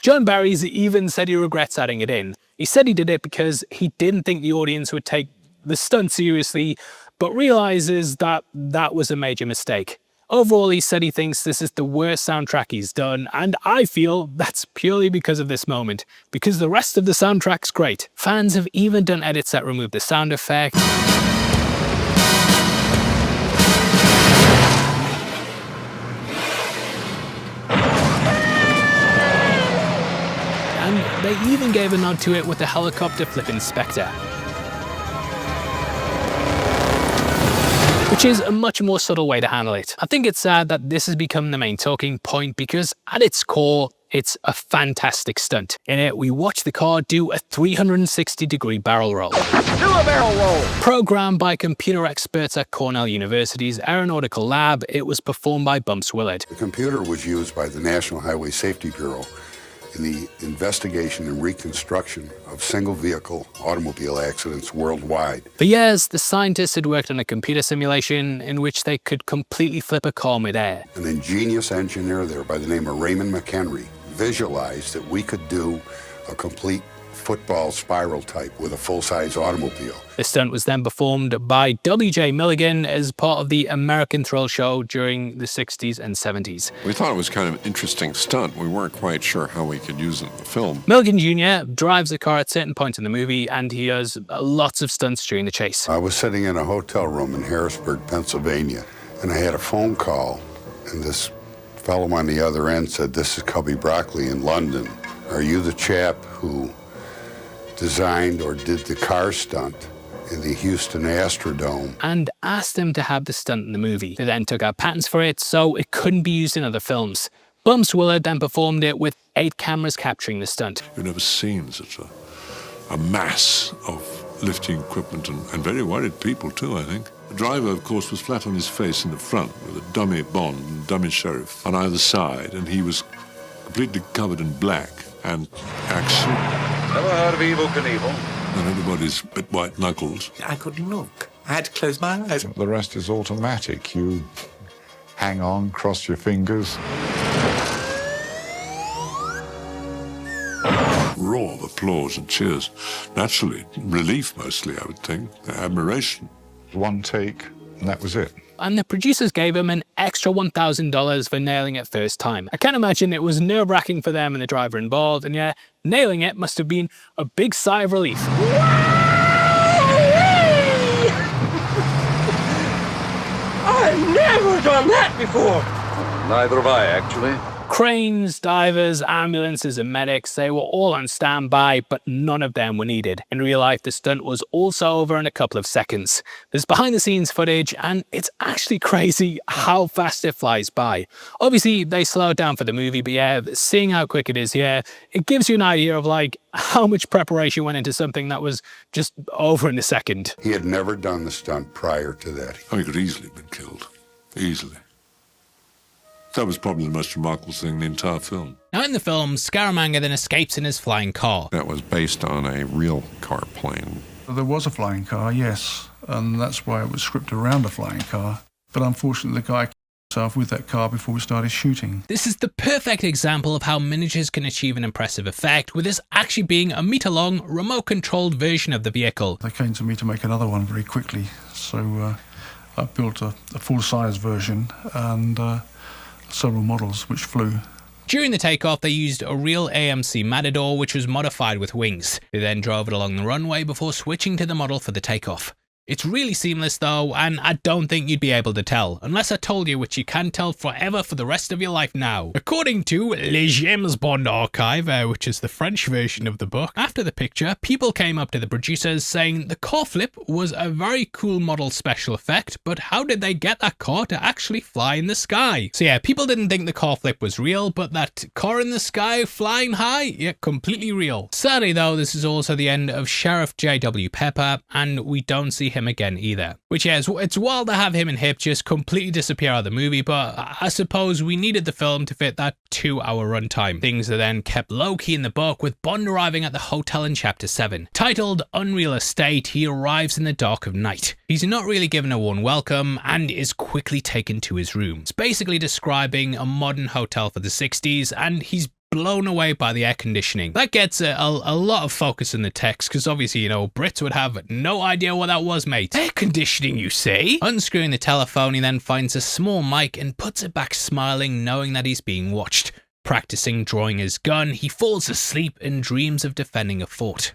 John Barry's even said he regrets adding it in. He said he did it because he didn't think the audience would take the stunt seriously, but realizes that that was a major mistake. Overall, he said he thinks this is the worst soundtrack he's done, and I feel that's purely because of this moment, because the rest of the soundtrack's great. Fans have even done edits that remove the sound effect. And they even gave a nod to it with the helicopter flipping Spectre, which is a much more subtle way to handle it. I think it's sad that this has become the main talking point because at its core, it's a fantastic stunt. In it, we watch the car do a 360-degree barrel roll. Do a barrel roll! Programmed by computer experts at Cornell University's Aeronautical Lab, it was performed by Bumps Willard. The computer was used by the National Highway Safety Bureau in the investigation and reconstruction of single-vehicle automobile accidents worldwide. For years, the scientists had worked on a computer simulation in which they could completely flip a car mid-air. An ingenious engineer there by the name of Raymond McHenry visualized that we could do a complete football spiral type with a full-size automobile. The stunt was then performed by W.J. Milligan as part of the American Thrill Show during the 60s and 70s. We thought it was kind of an interesting stunt. We weren't quite sure how we could use it in the film. Milligan Jr. drives a car at certain points in the movie, and he does lots of stunts during the chase. I was sitting in a hotel room in Harrisburg, Pennsylvania, and I had a phone call, and this fellow on the other end said, "This is Cubby Broccoli in London. Are you the chap who designed or did the car stunt in the Houston Astrodome?" And asked him to have the stunt in the movie. They then took out patents for it, so it couldn't be used in other films. Bumps Willard then performed it with 8 cameras capturing the stunt. You've never seen such a mass of lifting equipment and very worried people too, I think. The driver, of course, was flat on his face in the front with a dummy Bond and dummy sheriff on either side, and he was completely covered in black and action. Never heard of Evil Knievel? And everybody's a bit white-knuckled. I couldn't look. I had to close my eyes. The rest is automatic. You hang on, cross your fingers. Roar of applause and cheers. Naturally, relief mostly, I would think. Admiration. One take, and that was it. And the producers gave him an extra $1,000 for nailing it first time. I can't imagine it was nerve-wracking for them and the driver involved, and yeah, nailing it must have been a big sigh of relief. I've never done that before. Neither have I, actually. Cranes, divers, ambulances and medics, they were all on standby, but none of them were needed. In real life, the stunt was also over in a couple of seconds. There's behind the scenes footage, and it's actually crazy how fast it flies by. Obviously, they slowed down for the movie, but yeah, seeing how quick it is here, it gives you an idea of like how much preparation went into something that was just over in a second. He had never done the stunt prior to that. Oh, he could easily have been killed. Easily. That was probably the most remarkable thing in the entire film. Now in the film, Scaramanga then escapes in his flying car. That was based on a real car plane. There was a flying car, yes, and that's why it was scripted around a flying car. But unfortunately, the guy killed himself with that car before we started shooting. This is the perfect example of how miniatures can achieve an impressive effect, with this actually being a meter-long, remote-controlled version of the vehicle. They came to me to make another one very quickly, so I built a full-size version and several models which flew. During the takeoff, they used a real AMC Matador, which was modified with wings. They then drove it along the runway before switching to the model for the takeoff. It's really seamless though, and I don't think you'd be able to tell, unless I told you, which you can tell forever for the rest of your life now. According to Le James Bond Archive, which is the French version of the book, after the picture, people came up to the producers saying the car flip was a very cool model special effect, but how did they get that car to actually fly in the sky? So yeah, people didn't think the car flip was real, but that car in the sky flying high, yeah, completely real. Sadly though, this is also the end of Sheriff J.W. Pepper, and we don't see him again either. Which yeah, it's wild to have him and Hip just completely disappear out of the movie, but I suppose we needed the film to fit that 2-hour runtime. Things are then kept low-key in the book, with Bond arriving at the hotel in Chapter 7. Titled Unreal Estate, he arrives in the dark of night. He's not really given a warm welcome and is quickly taken to his room. It's basically describing a modern hotel for the 60s, and he's blown away by the air conditioning. That gets a lot of focus in the text, because obviously, you know, Brits would have no idea what that was, mate. Air conditioning, you say? Unscrewing the telephone, he then finds a small mic and puts it back, smiling, knowing that he's being watched. Practicing drawing his gun, he falls asleep and dreams of defending a fort.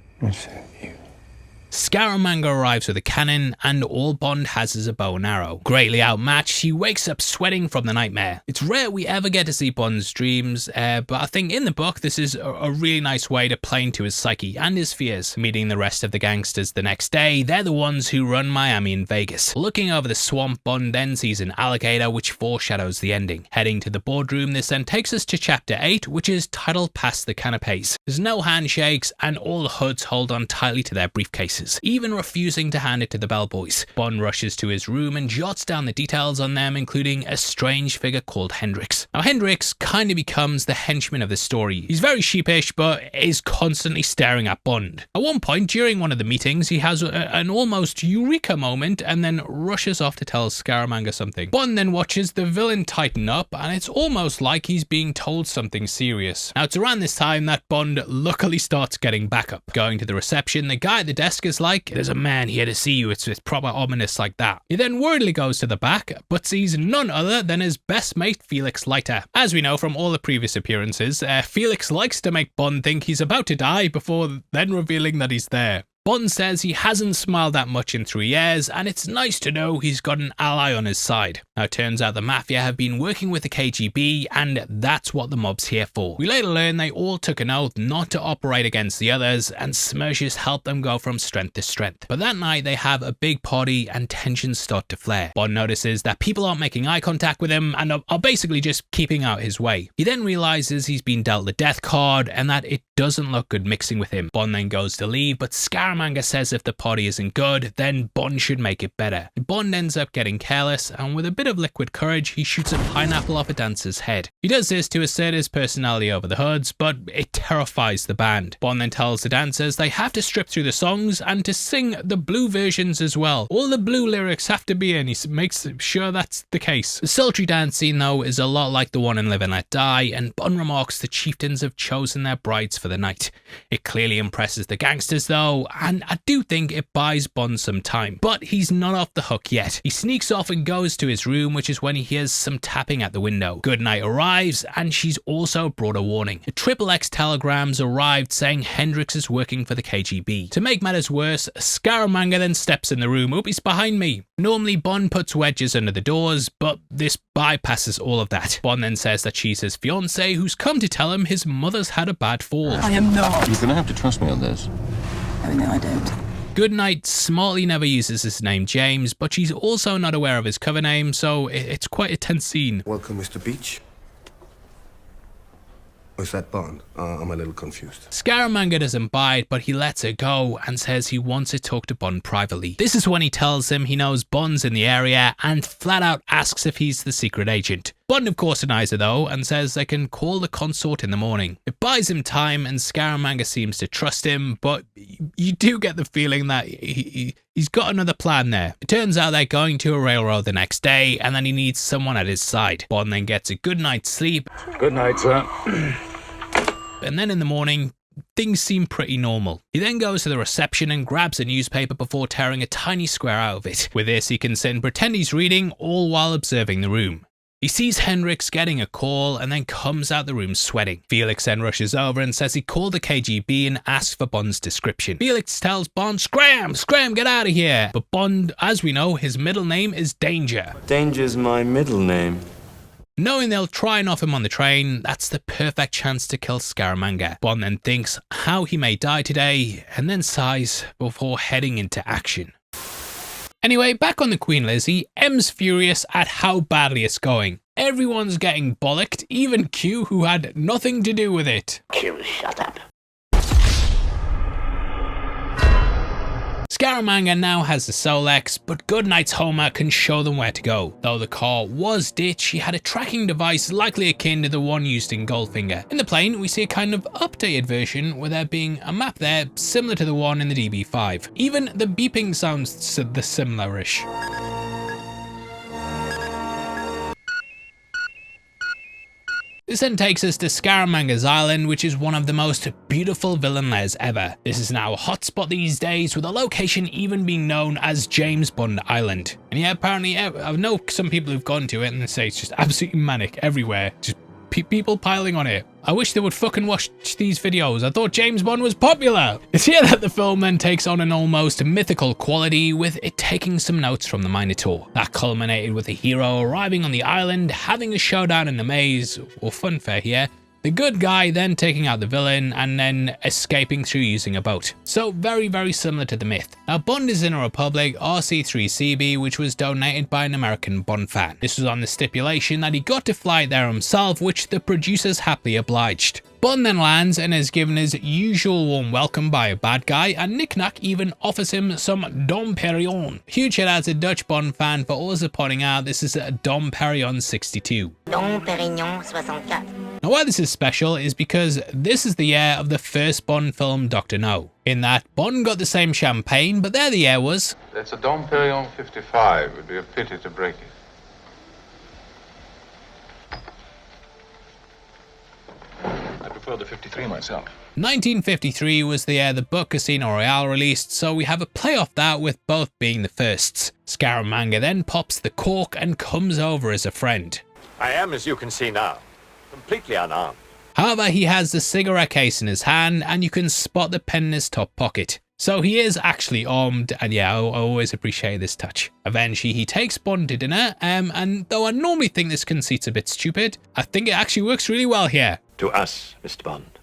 Scaramanga arrives with a cannon, and all Bond has is a bow and arrow. Greatly outmatched, he wakes up sweating from the nightmare. It's rare we ever get to see Bond's dreams, but I think in the book this is a really nice way to play into his psyche and his fears. Meeting the rest of the gangsters the next day, they're the ones who run Miami and Vegas. Looking over the swamp, Bond then sees an alligator, which foreshadows the ending. Heading to the boardroom, this then takes us to Chapter 8, which is titled Past the Canapes. There's no handshakes, and all the hoods hold on tightly to their briefcases. cases, even refusing to hand it to the bellboys. Bond rushes to his room and jots down the details on them, including a strange figure called Hendrix. Now Hendrix kind of becomes the henchman of the story. He's very sheepish, but is constantly staring at Bond. At one point during one of the meetings, he has an almost eureka moment and then rushes off to tell Scaramanga something. Bond then watches the villain tighten up, and it's almost like he's being told something serious. Now it's around this time that Bond luckily starts getting backup. Going to the reception, the guy at the desk is like, "There's a man here to see you." It's proper ominous like that. He then worriedly goes to the back, but sees none other than his best mate Felix Leiter. As we know from all the previous appearances, Felix likes to make Bond think he's about to die before then revealing that he's there. Bond says he hasn't smiled that much in 3 years, and it's nice to know he's got an ally on his side. Now it turns out the Mafia have been working with the KGB, and that's what the mob's here for. We later learn they all took an oath not to operate against the others, and Smersh's helped them go from strength to strength. But that night they have a big party and tensions start to flare. Bond notices that people aren't making eye contact with him and are basically just keeping out his way. He then realizes he's been dealt the death card and that it doesn't look good mixing with him. Bond then goes to leave, but Scaramanga says if the party isn't good, then Bond should make it better. Bond ends up getting careless, and with a bit of liquid courage, he shoots a pineapple off a dancer's head. He does this to assert his personality over the hoods, but it terrifies the band. Bond then tells the dancers they have to strip through the songs and to sing the blue versions as well. All the blue lyrics have to be in. He makes sure that's the case. The sultry dance scene though is a lot like the one in Live and Let Die, and Bond remarks the chieftains have chosen their brides for the night. It clearly impresses the gangsters though, and I do think it buys Bond some time. But he's not off the hook yet. He sneaks off and goes to his room, which is when he hears some tapping at the window. Goodnight arrives, and she's also brought a warning. The XXX telegrams arrived saying Hendrix is working for the KGB. To make matters worse, Scaramanga then steps in the room. "Oh, he's behind me." Normally Bond puts wedges under the doors, but this bypasses all of that. Bond then says that she's his fiancée who's come to tell him his mother's had a bad fall. I am not. You're gonna have to trust me on this. Oh no, I don't. Goodnight smartly never uses his name James, but she's also not aware of his cover name, so it's quite a tense scene. Welcome, Mr. Beach. Or is that Bond? I'm a little confused. Scaramanga doesn't buy it, but he lets her go and says he wants to talk to Bond privately. This is when he tells him he knows Bond's in the area and flat out asks if he's the secret agent. Bond of course denies it though and says they can call the consort in the morning. It buys him time and Scaramanga seems to trust him, but you do get the feeling that he's got another plan there. It turns out they're going to a railroad the next day and then he needs someone at his side. Bond then gets a good night's sleep. Good night, sir. And then in the morning, things seem pretty normal. He then goes to the reception and grabs a newspaper before tearing a tiny square out of it. With this, he can sit and pretend he's reading, all while observing the room. He sees Hendrix getting a call and then comes out the room sweating. Felix then rushes over and says he called the KGB and asked for Bond's description. Felix tells Bond, Scram, get out of here. But Bond, as we know, his middle name is Danger. Danger's my middle name. Knowing they'll try and off him on the train, that's the perfect chance to kill Scaramanga. Bond then thinks how he may die today and then sighs before heading into action. Anyway, back on the Queen Lizzie, M's furious at how badly it's going. Everyone's getting bollocked, even Q, who had nothing to do with it. Q, shut up. Scaramanga now has the Solex, but Goodnight's Homer can show them where to go. Though the car was ditched, she had a tracking device likely akin to the one used in Goldfinger. In the plane, we see a kind of updated version with there being a map there similar to the one in the DB5. Even the beeping sounds the similar-ish. This then takes us to Scaramanga's Island, which is one of the most beautiful villain lairs ever. This is now a hotspot these days, with the location even being known as James Bond Island. And yeah, apparently I know some people who've gone to it and they say it's just absolutely manic everywhere. Just people piling on it. I wish they would fucking watch these videos. I thought James Bond was popular. It's here that the film then takes on an almost mythical quality, with it taking some notes from the Minotaur. That culminated with the hero arriving on the island, having a showdown in the maze, or funfair here, The good guy then taking out the villain and then escaping through using a boat. So very, very similar to the myth. Now Bond is in a Republic RC-3CB which was donated by an American Bond fan. This was on the stipulation that he got to fly it there himself, which the producers happily obliged. Bond then lands and is given his usual warm welcome by a bad guy, and Nick Nack even offers him some Dom Perignon. Huge shout out to Dutch Bond fan for also pointing out this is a Dom Perignon 62. Dom Perignon 64. Now why this is special is because this is the year of the first Bond film Dr. No. In that, Bond got the same champagne, but there the year was... That's a Dom Perignon 55. It would be a pity to break it. I prefer the 53 myself. 1953 was the year the book Casino Royale released, so we have a play off that with both being the firsts. Scaramanga then pops the cork and comes over as a friend. I am, as you can see now, completely unarmed. However, he has the cigarette case in his hand and you can spot the pen in his top pocket. So he is actually armed, and yeah, I always appreciate this touch. Eventually he takes Bond to dinner, and though I normally think this conceit's a bit stupid, I think it actually works really well here. To us, Mr. Bond,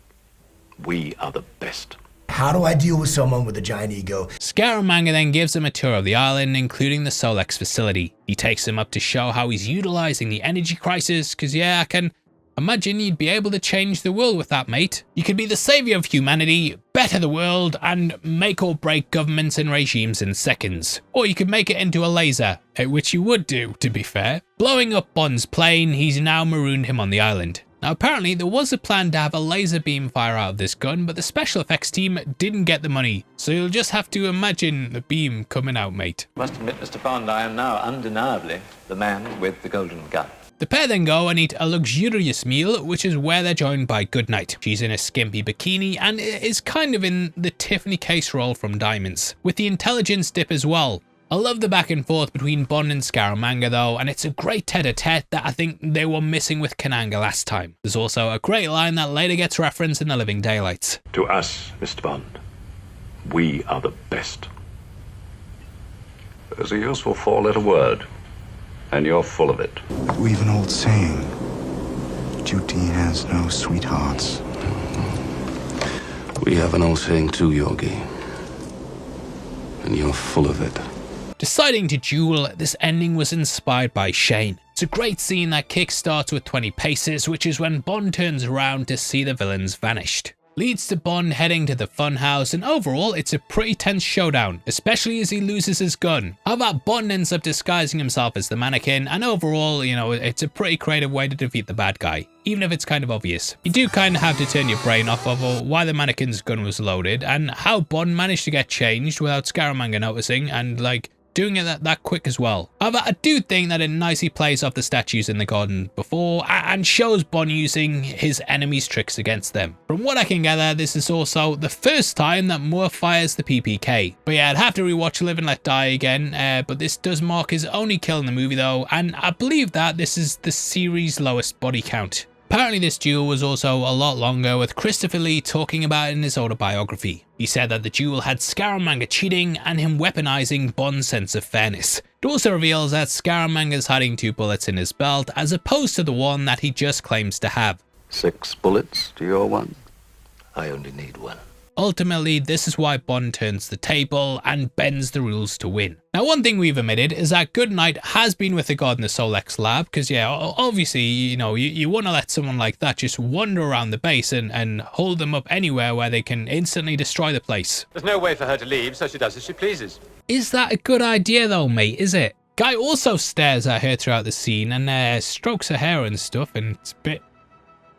we are the best. How do I deal with someone with a giant ego? Scaramanga then gives him a tour of the island, including the Solex facility. He takes him up to show how he's utilizing the energy crisis, because yeah, I can imagine you'd be able to change the world with that, mate. You could be the savior of humanity, better the world, and make or break governments and regimes in seconds. Or you could make it into a laser, which you would do, to be fair. Blowing up Bond's plane, he's now marooned him on the island. Now apparently there was a plan to have a laser beam fire out of this gun, but the special effects team didn't get the money, so you'll just have to imagine the beam coming out, mate. Must admit, Mr. Bond, I am now undeniably the man with the golden gun. The pair then go and eat a luxurious meal, which is where they're joined by Goodnight. She's in a skimpy bikini and is kind of in the Tiffany case role from Diamonds, with the intelligence dip as well. I love the back and forth between Bond and Scaramanga though, and it's a great tete-a-tete that I think they were missing with Kananga last time. There's also a great line that later gets referenced in The Living Daylights. To us, Mr. Bond, we are the best. There's a useful four-letter word, and you're full of it. We've an old saying, duty has no sweethearts. We have an old saying too, Yogi. And you're full of it. Deciding to duel, this ending was inspired by Shane. It's a great scene that kickstarts with 20 paces, which is when Bond turns around to see the villains vanished. Leads to Bond heading to the funhouse, and overall it's a pretty tense showdown, especially as he loses his gun. However, Bond ends up disguising himself as the mannequin, and overall, you know, it's a pretty creative way to defeat the bad guy, even if it's kind of obvious. You do kind of have to turn your brain off over why the mannequin's gun was loaded, and how Bond managed to get changed without Scaramanga noticing, and like, doing it that quick as well. However, I do think that it nicely plays off the statues in the garden before and shows Bond using his enemies' tricks against them. From what I can gather, this is also the first time that Moore fires the PPK. But yeah, I'd have to rewatch Live and Let Die again, but this does mark his only kill in the movie though, and I believe that this is the series' lowest body count. Apparently this duel was also a lot longer, with Christopher Lee talking about it in his autobiography. He said that the duel had Scaramanga cheating and him weaponizing Bond's sense of fairness. It also reveals that Scaramanga's hiding 2 bullets in his belt as opposed to the one that he just claims to have. 6 bullets to your 1? I only need 1. Ultimately, this is why Bond turns the table and bends the rules to win. Now, one thing we've omitted is that Goodnight has been with the god in the Solex lab, because yeah, obviously, you know, you want to let someone like that just wander around the base and hold them up anywhere where they can instantly destroy the place. There's no way for her to leave, so she does as she pleases. Is that a good idea though, mate, is it? Guy also stares at her throughout the scene and strokes her hair and stuff, and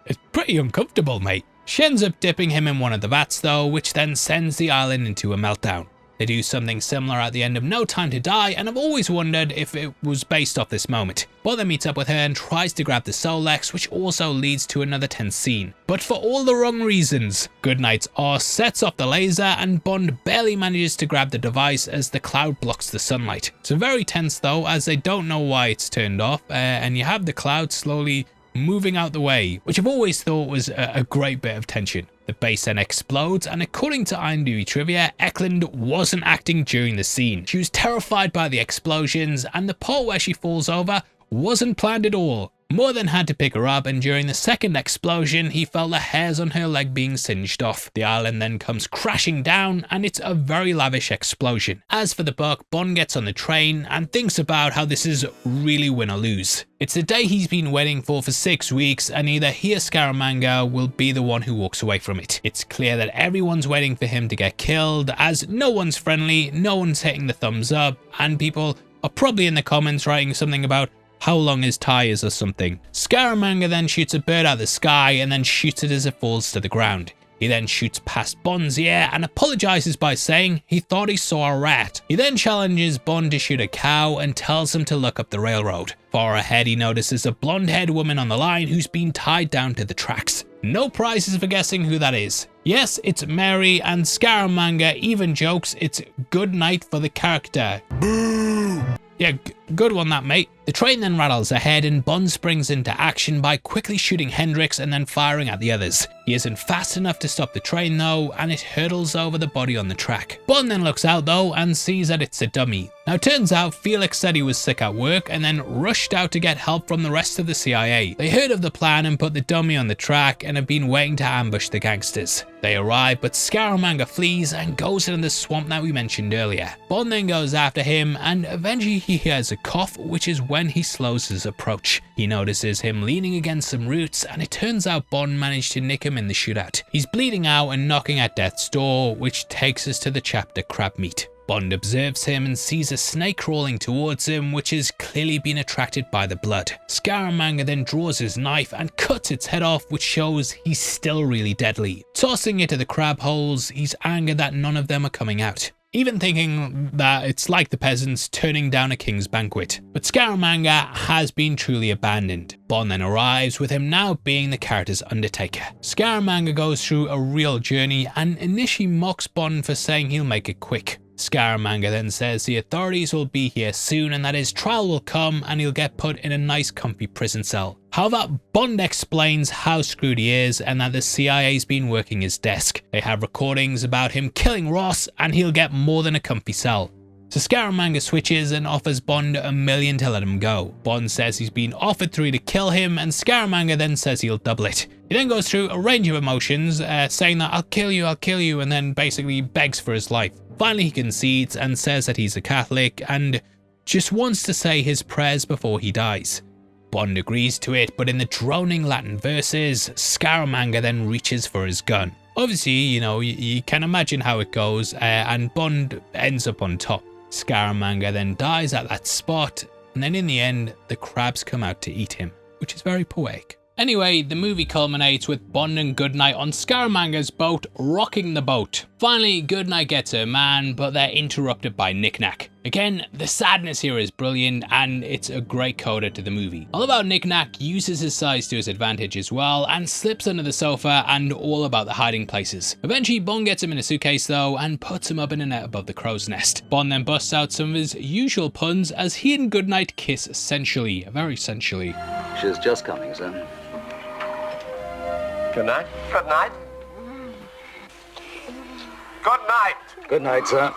it's pretty uncomfortable, mate. She ends up dipping him in one of the vats though, which then sends the island into a meltdown. They do something similar at the end of No Time to Die, and I've always wondered if it was based off this moment. Bond then meets up with her and tries to grab the Solex, which also leads to another tense scene. But for all the wrong reasons. Goodnight's arse sets off the laser and Bond barely manages to grab the device as the cloud blocks the sunlight. It's very tense though, as they don't know why it's turned off, and you have the cloud slowly moving out the way, which I've always thought was a great bit of tension. The base then explodes, and according to IMDb trivia, Eklund wasn't acting during the scene. She was terrified by the explosions, and the part where she falls over wasn't planned at all. more than had to pick her up, and during the second explosion he felt the hairs on her leg being singed off. The island then comes crashing down and it's a very lavish explosion. As for the book, Bond gets on the train and thinks about how this is really win or lose. It's the day he's been waiting for 6 weeks, and either he or Scaramanga will be the one who walks away from it. It's clear that everyone's waiting for him to get killed, as no one's friendly, no one's hitting the thumbs up, and people are probably in the comments writing something about how long his tie is or something. Scaramanga then shoots a bird out of the sky and then shoots it as it falls to the ground. He then shoots past Bond's ear and apologizes by saying he thought he saw a rat. He then challenges Bond to shoot a cow and tells him to look up the railroad. Far ahead he notices a blonde-haired woman on the line who's been tied down to the tracks. No prizes for guessing who that is. Yes, it's Mary, and Scaramanga even jokes it's Goodnight for the character. Boo! Yeah, good one that, mate. The train then rattles ahead and Bond springs into action by quickly shooting Hendrix and then firing at the others. He isn't fast enough to stop the train though, and it hurtles over the body on the track. Bond then looks out though and sees that it's a dummy. Now turns out Felix said he was sick at work and then rushed out to get help from the rest of the CIA. They heard of the plan and put the dummy on the track and have been waiting to ambush the gangsters. They arrive, but Scaramanga flees and goes into the swamp that we mentioned earlier. Bond then goes after him and eventually he hears a cough, which is when he slows his approach. He notices him leaning against some roots and it turns out Bond managed to nick him in the shootout. He's bleeding out and knocking at death's door, which takes us to the chapter Crab Meat. Bond observes him and sees a snake crawling towards him, which has clearly been attracted by the blood. Scaramanga then draws his knife and cuts its head off, which shows he's still really deadly. Tossing it to the crab holes, he's angered that none of them are coming out, even thinking that it's like the peasants turning down a king's banquet. But Scaramanga has been truly abandoned. Bond then arrives, with him now being the character's Undertaker. Scaramanga goes through a real journey and initially mocks Bond for saying he'll make it quick. Scaramanga then says the authorities will be here soon and that his trial will come and he'll get put in a nice comfy prison cell. However, Bond explains how screwed he is and that the CIA's been working his desk. They have recordings about him killing Ross and he'll get more than a comfy cell. So Scaramanga switches and offers Bond $1 million to let him go. Bond says he's been offered $3 to kill him, and Scaramanga then says he'll double it. He then goes through a range of emotions, saying that I'll kill you, and then basically begs for his life. Finally he concedes and says that he's a Catholic and just wants to say his prayers before he dies. Bond agrees to it, but in the droning Latin verses, Scaramanga then reaches for his gun. Obviously, you can imagine how it goes, and Bond ends up on top. Scaramanga then dies at that spot, and then in the end, the crabs come out to eat him, which is very poetic. Anyway, the movie culminates with Bond and Goodnight on Scaramanga's boat, rocking the boat. Finally, Goodnight gets her man, but they're interrupted by Knick-Knack. Again, the sadness here is brilliant, and it's a great coda to the movie. All about Knick-Knack uses his size to his advantage as well, and slips under the sofa, and all about the hiding places. Eventually, Bond gets him in a suitcase though, and puts him up in a net above the crow's nest. Bond then busts out some of his usual puns as he and Goodnight kiss sensually, very sensually. She's just coming, sir. Good night. Good night. Good night. Good night, sir.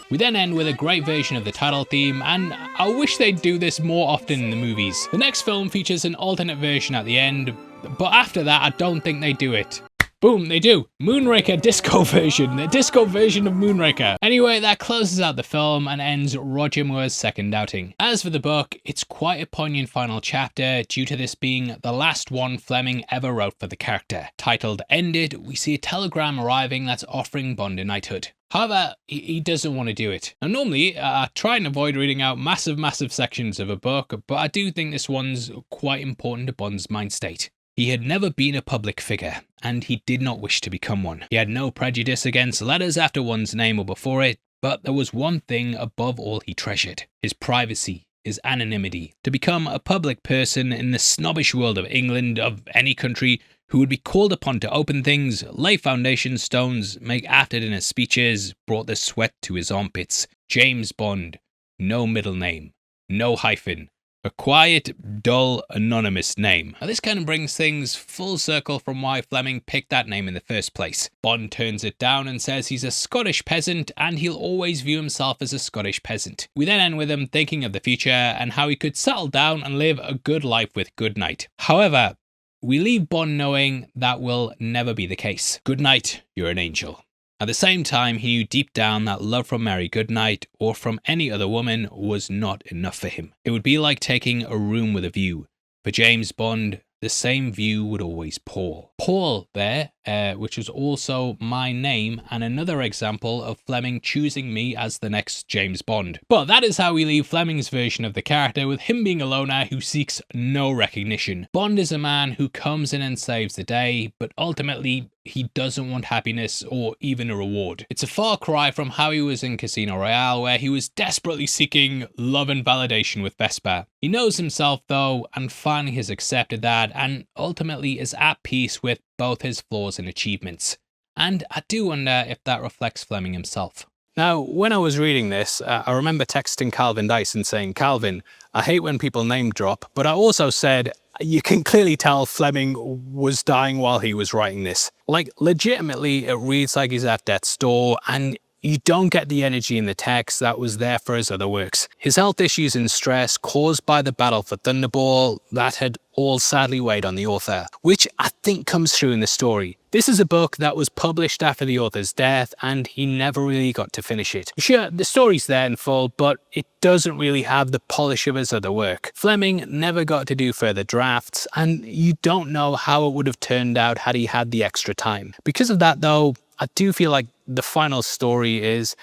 We then end with a great version of the title theme, and I wish they'd do this more often in the movies. The next film features an alternate version at the end, but after that I don't think they do it. Boom, they do. Moonraker disco version. The disco version of Moonraker. Anyway, that closes out the film and ends Roger Moore's second outing. As for the book, it's quite a poignant final chapter due to this being the last one Fleming ever wrote for the character. Titled Ended, we see a telegram arriving that's offering Bond a knighthood. However, he doesn't want to do it. Now normally, I try and avoid reading out massive sections of a book, but I do think this one's quite important to Bond's mind state. He had never been a public figure, and he did not wish to become one. He had no prejudice against letters after one's name or before it, but there was one thing above all he treasured: his privacy, his anonymity. To become a public person in the snobbish world of England, of any country, who would be called upon to open things, lay foundation stones, make after-dinner speeches, brought the sweat to his armpits. James Bond. No middle name. No hyphen. A quiet, dull, anonymous name. Now this kind of brings things full circle from why Fleming picked that name in the first place. Bond turns it down and says he's a Scottish peasant and he'll always view himself as a Scottish peasant. We then end with him thinking of the future and how he could settle down and live a good life with Goodnight. However, we leave Bond knowing that will never be the case. Goodnight, you're an angel. At the same time, he knew deep down that love from Mary Goodnight or from any other woman was not enough for him. It would be like taking a room with a view. For James Bond, the same view would always Paul. Paul there, which was also my name and another example of Fleming choosing me as the next James Bond. But that is how we leave Fleming's version of the character, with him being a loner who seeks no recognition. Bond is a man who comes in and saves the day, but ultimately he doesn't want happiness or even a reward. It's a far cry from how he was in Casino Royale, where he was desperately seeking love and validation with Vesper. He knows himself though, and finally has accepted that, and ultimately is at peace with both his flaws and achievements. And I do wonder if that reflects Fleming himself. Now, when I was reading this, I remember texting Calvin Dyson saying, "Calvin, I hate when people name drop," but I also said, you can clearly tell Fleming was dying while he was writing this. Like, legitimately, it reads like he's at death's door, and you don't get the energy in the text that was there for his other works. His health issues and stress caused by the battle for Thunderball, that had all sadly weighed on the author, which I think comes through in the story. This is a book that was published after the author's death, and he never really got to finish it. Sure, the story's there in full, but it doesn't really have the polish of his other work. Fleming never got to do further drafts, and you don't know how it would have turned out had he had the extra time. Because of that though, I do feel like the final story is,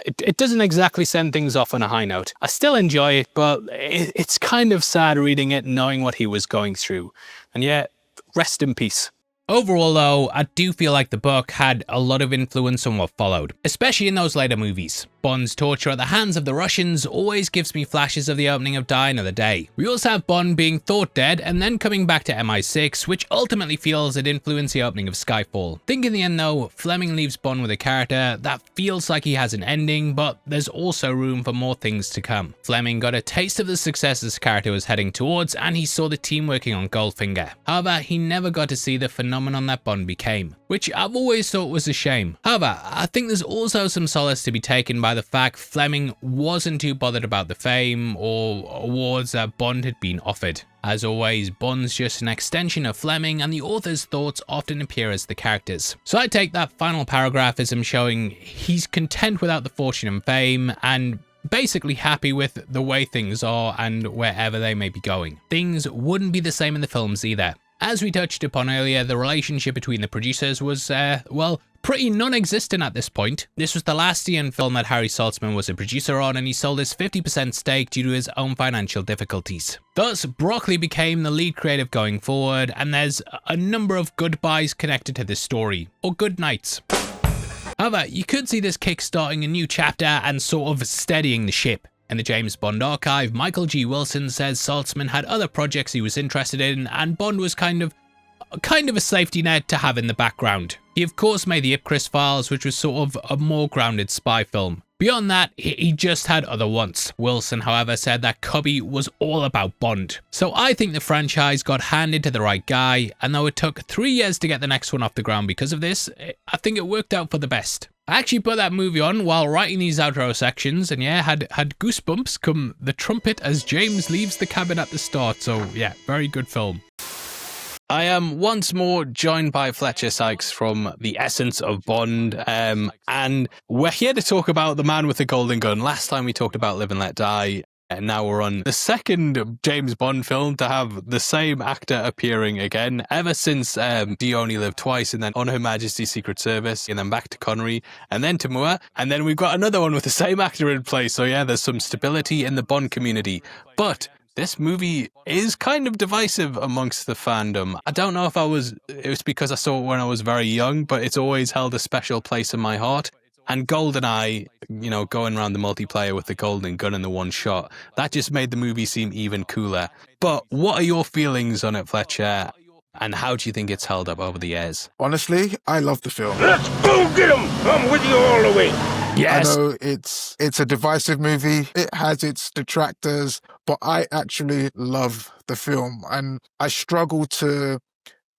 it doesn't exactly send things off on a high note. I still enjoy it, but it's kind of sad reading it knowing what he was going through. And yet, rest in peace. Overall though, I do feel like the book had a lot of influence on what followed, especially in those later movies. Bond's torture at the hands of the Russians always gives me flashes of the opening of Die Another Day. We also have Bond being thought dead and then coming back to MI6, which ultimately feels it influenced the opening of Skyfall. I think in the end though, Fleming leaves Bond with a character that feels like he has an ending, but there's also room for more things to come. Fleming got a taste of the success this character was heading towards, and he saw the team working on Goldfinger. However, he never got to see the phenomenon that Bond became, which I've always thought was a shame. However, I think there's also some solace to be taken by the fact Fleming wasn't too bothered about the fame or awards that Bond had been offered. As always, Bond's just an extension of Fleming, and the author's thoughts often appear as the characters. So I take that final paragraph as him showing he's content without the fortune and fame, and basically happy with the way things are and wherever they may be going. Things wouldn't be the same in the films either. As we touched upon earlier, the relationship between the producers was, well, pretty non-existent at this point. This was the last Ian film that Harry Saltzman was a producer on, and he sold his 50% stake due to his own financial difficulties. Thus, Broccoli became the lead creative going forward, and there's a number of goodbyes connected to this story, or good nights. However, you could see this kickstarting a new chapter and sort of steadying the ship. In the James Bond archive, Michael G. Wilson says Saltzman had other projects he was interested in, and Bond was kind of a safety net to have in the background. He of course made the Ipcris Files, which was sort of a more grounded spy film. Beyond that, he just had other wants. Wilson, however, said that Cubby was all about Bond. So I think the franchise got handed to the right guy, and though it took 3 years to get the next one off the ground because of this, I think it worked out for the best. I actually put that movie on while writing these outro sections, and yeah, had goosebumps come the trumpet as James leaves the cabin at the start, so yeah, very good film. I am once more joined by Fletcher Sykes from The Essence of Bond, and we're here to talk about The Man with the Golden Gun. Last time we talked about Live and Let Die, and now we're on the second James Bond film to have the same actor appearing again, ever since Do You Only Live Twice, and then On Her Majesty's Secret Service, and then back to Connery, and then to Moore, and then we've got another one with the same actor in place, so yeah, there's some stability in the Bond community. But this movie is kind of divisive amongst the fandom. I don't know if it was because I saw it when I was very young, but it's always held a special place in my heart. And GoldenEye, you know, going around the multiplayer with the golden gun in the one shot, that just made the movie seem even cooler. But what are your feelings on it, Fletcher? And how do you think it's held up over the years? Honestly, I love the film. Let's go get him! I'm with you all the way. Yes. I know it's a divisive movie. It has its detractors, but I actually love the film, and I struggle to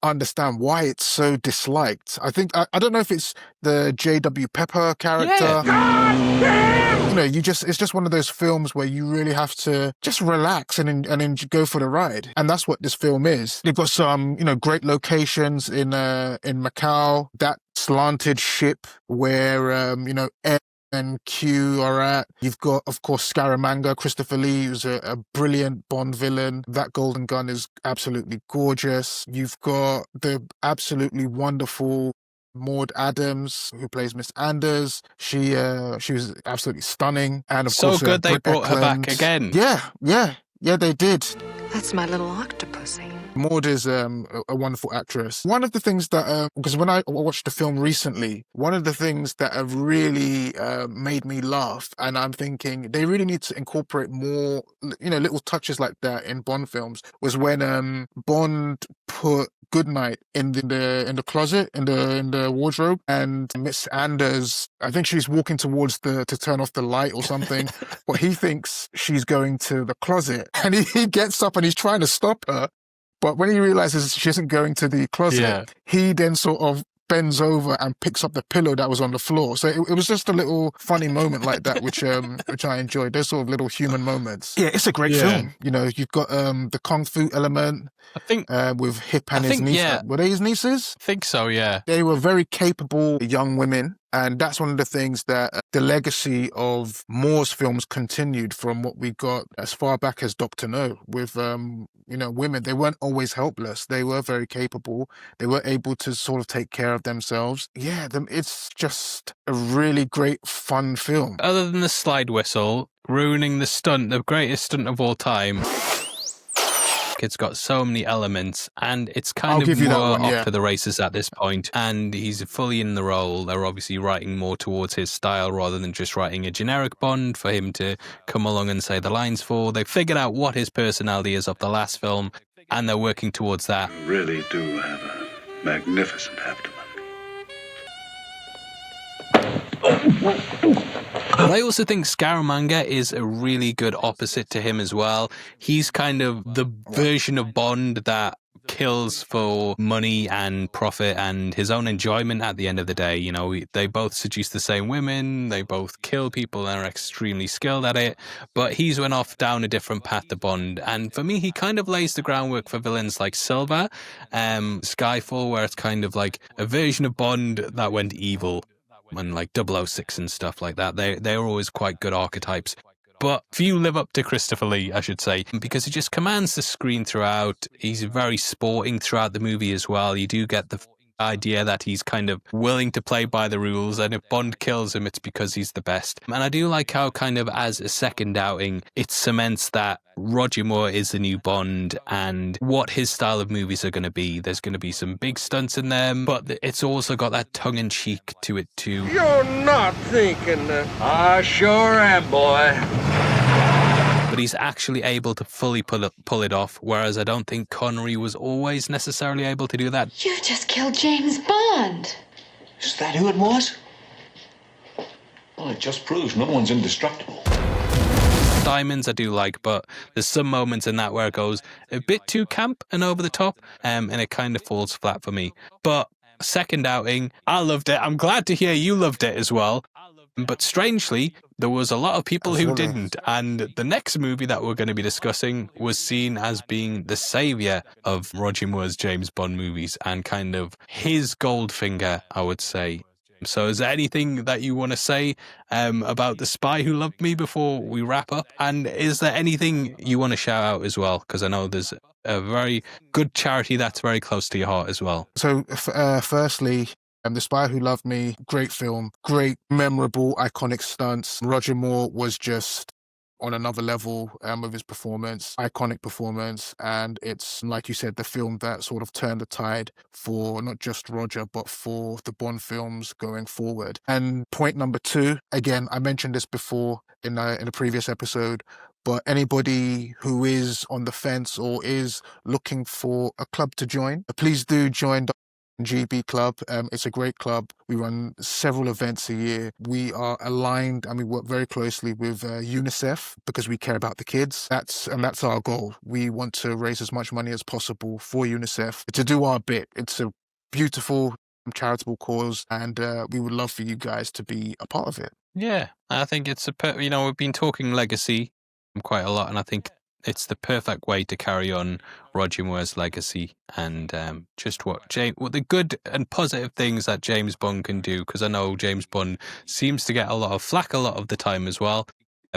understand why it's so disliked. I think I don't know if it's the J.W. Pepper character. You know, it's just one of those films where you really have to just relax and go for the ride. And that's what this film is. They've got some, great locations in Macau, that slanted ship where Ed and Q are at. You've got, of course, Scaramanga, Christopher Lee, who's a brilliant Bond villain. That golden gun is absolutely gorgeous. You've got the absolutely wonderful Maud Adams, who plays Miss Anders. She was absolutely stunning. And of So course, good they Britt brought her back Eklund. again. Yeah, they did. That's my little octopusy. Maud is a wonderful actress. One of the things that, because when I watched the film recently, one of the things that have really made me laugh, and I'm thinking they really need to incorporate more, little touches like that in Bond films, was when Bond put Goodnight in the closet, in the wardrobe, and Miss Anders, I think she's walking towards to turn off the light or something, but he thinks she's going to the closet, and he gets up and he's trying to stop her. But when he realizes she isn't going to the closet, he then sort of bends over and picks up the pillow that was on the floor. So it was just a little funny moment like that, which I enjoyed. Those sort of little human moments. Yeah, it's a great film. You've got the kung fu element. I think with Hip and his niece. Yeah. Were they his nieces? I think so, yeah. They were very capable young women. And that's one of the things that the legacy of Moore's films continued from what we got as far back as Dr. No with, women. They weren't always helpless. They were very capable. They were able to sort of take care of themselves. Yeah, it's just a really great, fun film. Other than the slide whistle, ruining the stunt, the greatest stunt of all time. It's got so many elements, and it's kind of more off to the races at this point, and he's fully in the role. They're obviously writing more towards his style rather than just writing a generic Bond for him to come along and say the lines for. They figured out what his personality is of the last film, and they're working towards that. You really do have a magnificent abdomen. But I also think Scaramanga is a really good opposite to him as well. He's kind of the version of Bond that kills for money and profit and his own enjoyment at the end of the day. They both seduce the same women, they both kill people and are extremely skilled at it, but he's went off down a different path to Bond. And for me, he kind of lays the groundwork for villains like Silva, Skyfall, where it's kind of like a version of Bond that went evil. And like 006 and stuff like that. They're always quite good archetypes. But few live up to Christopher Lee, I should say, because he just commands the screen throughout. He's very sporting throughout the movie as well. You do get the idea that he's kind of willing to play by the rules, and if Bond kills him, it's because he's the best. And I do like how kind of as a second outing, it cements that Roger Moore is the new Bond and what his style of movies are going to be. There's going to be some big stunts in them, but it's also got that tongue-in-cheek to it too. You're not thinking that. I sure am, boy. But he's actually able to fully pull it off, whereas I don't think Connery was always necessarily able to do that. You just killed James Bond. Is that who it was? Well, it just proves no one's indestructible. Diamonds I do like, but there's some moments in that where it goes a bit too camp and over the top, and it kind of falls flat for me. But second outing, I loved it. I'm glad to hear you loved it as well. But strangely, there was a lot of people who didn't, and the next movie that we're going to be discussing was seen as being the saviour of Roger Moore's James Bond movies and kind of his Goldfinger, I would say. So is there anything that you want to say about The Spy Who Loved Me before we wrap up? And is there anything you want to shout out as well? Because I know there's a very good charity that's very close to your heart as well. So firstly, The Spy Who Loved Me, great film, great, memorable, iconic stunts. Roger Moore was just on another level with his performance, iconic performance. And it's, like you said, the film that sort of turned the tide for not just Roger, but for the Bond films going forward. And point number 2, again, I mentioned this before in a previous episode, but anybody who is on the fence or is looking for a club to join, please do join GB Club. It's a great club. We run several events a year. We are aligned and we work very closely with UNICEF because we care about the kids. That's our goal. We want to raise as much money as possible for UNICEF to do our bit. It's a beautiful charitable cause, and we would love for you guys to be a part of it. Yeah, I think it's we've been talking legacy quite a lot, and I think it's the perfect way to carry on Roger Moore's legacy and just what the good and positive things that James Bond can do, because I know James Bond seems to get a lot of flack a lot of the time as well,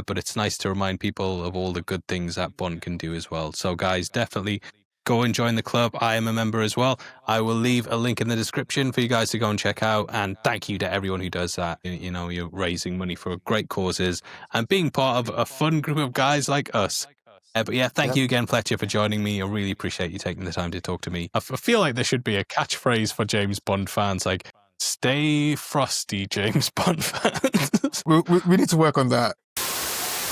but it's nice to remind people of all the good things that Bond can do as well. So guys, definitely go and join the club. I am a member as well. I will leave a link in the description for you guys to go and check out. And thank you to everyone who does that. You know, you're raising money for great causes and being part of a fun group of guys like us. But yeah, thank you again, Fletcher, for joining me. I really appreciate you taking the time to talk to me. I feel like there should be a catchphrase for James Bond fans, like, stay frosty, James Bond fans. we need to work on that.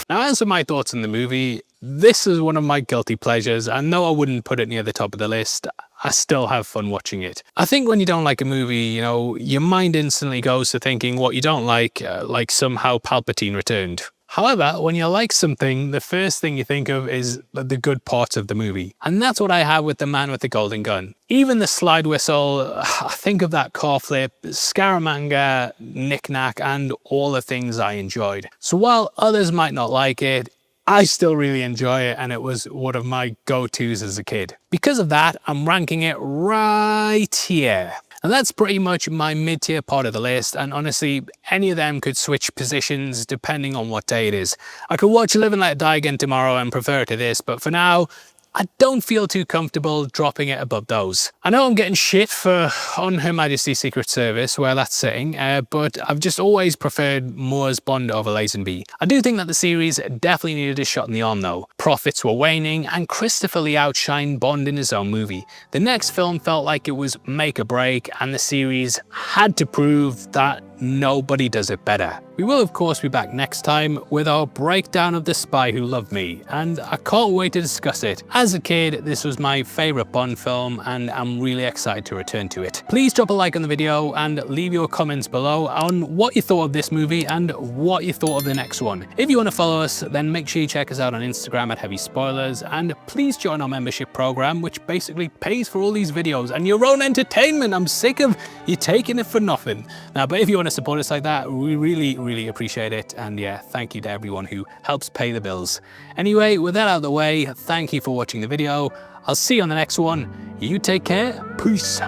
Now, as for my thoughts on the movie, this is one of my guilty pleasures, and though I wouldn't put it near the top of the list, I still have fun watching it. I think when you don't like a movie, you know, your mind instantly goes to thinking what you don't like somehow Palpatine returned. However, when you like something, the first thing you think of is the good parts of the movie. And that's what I have with The Man with the Golden Gun. Even the slide whistle, I think of that car flip, Scaramanga, knick-knack, and all the things I enjoyed. So while others might not like it, I still really enjoy it, and it was one of my go-tos as a kid. Because of that, I'm ranking it right here. And that's pretty much my mid-tier part of the list, and honestly, any of them could switch positions depending on what day it is. I could watch Live and Let Die again tomorrow and prefer it to this, but for now, I don't feel too comfortable dropping it above those. I know I'm getting shit for On Her Majesty's Secret Service, where that's sitting, but I've just always preferred Moore's Bond over Lazenby. I do think that the series definitely needed a shot in the arm though. Profits were waning, and Christopher Lee outshined Bond in his own movie. The next film felt like it was make or break, and the series had to prove that nobody does it better. We will of course be back next time with our breakdown of The Spy Who Loved Me, and I can't wait to discuss it. As a kid, this was my favourite Bond film, and I'm really excited to return to it. Please drop a like on the video and leave your comments below on what you thought of this movie and what you thought of the next one. If you want to follow us, then make sure you check us out on Instagram at Heavy Spoilers, and please join our membership program, which basically pays for all these videos and your own entertainment. I'm sick of you taking it for nothing. Now, but if you want to support us like that, we really appreciate it, and yeah, thank you to everyone who helps pay the bills. Anyway, with that out of the way, thank you for watching the video. I'll see you on the next one. You take care. Peace.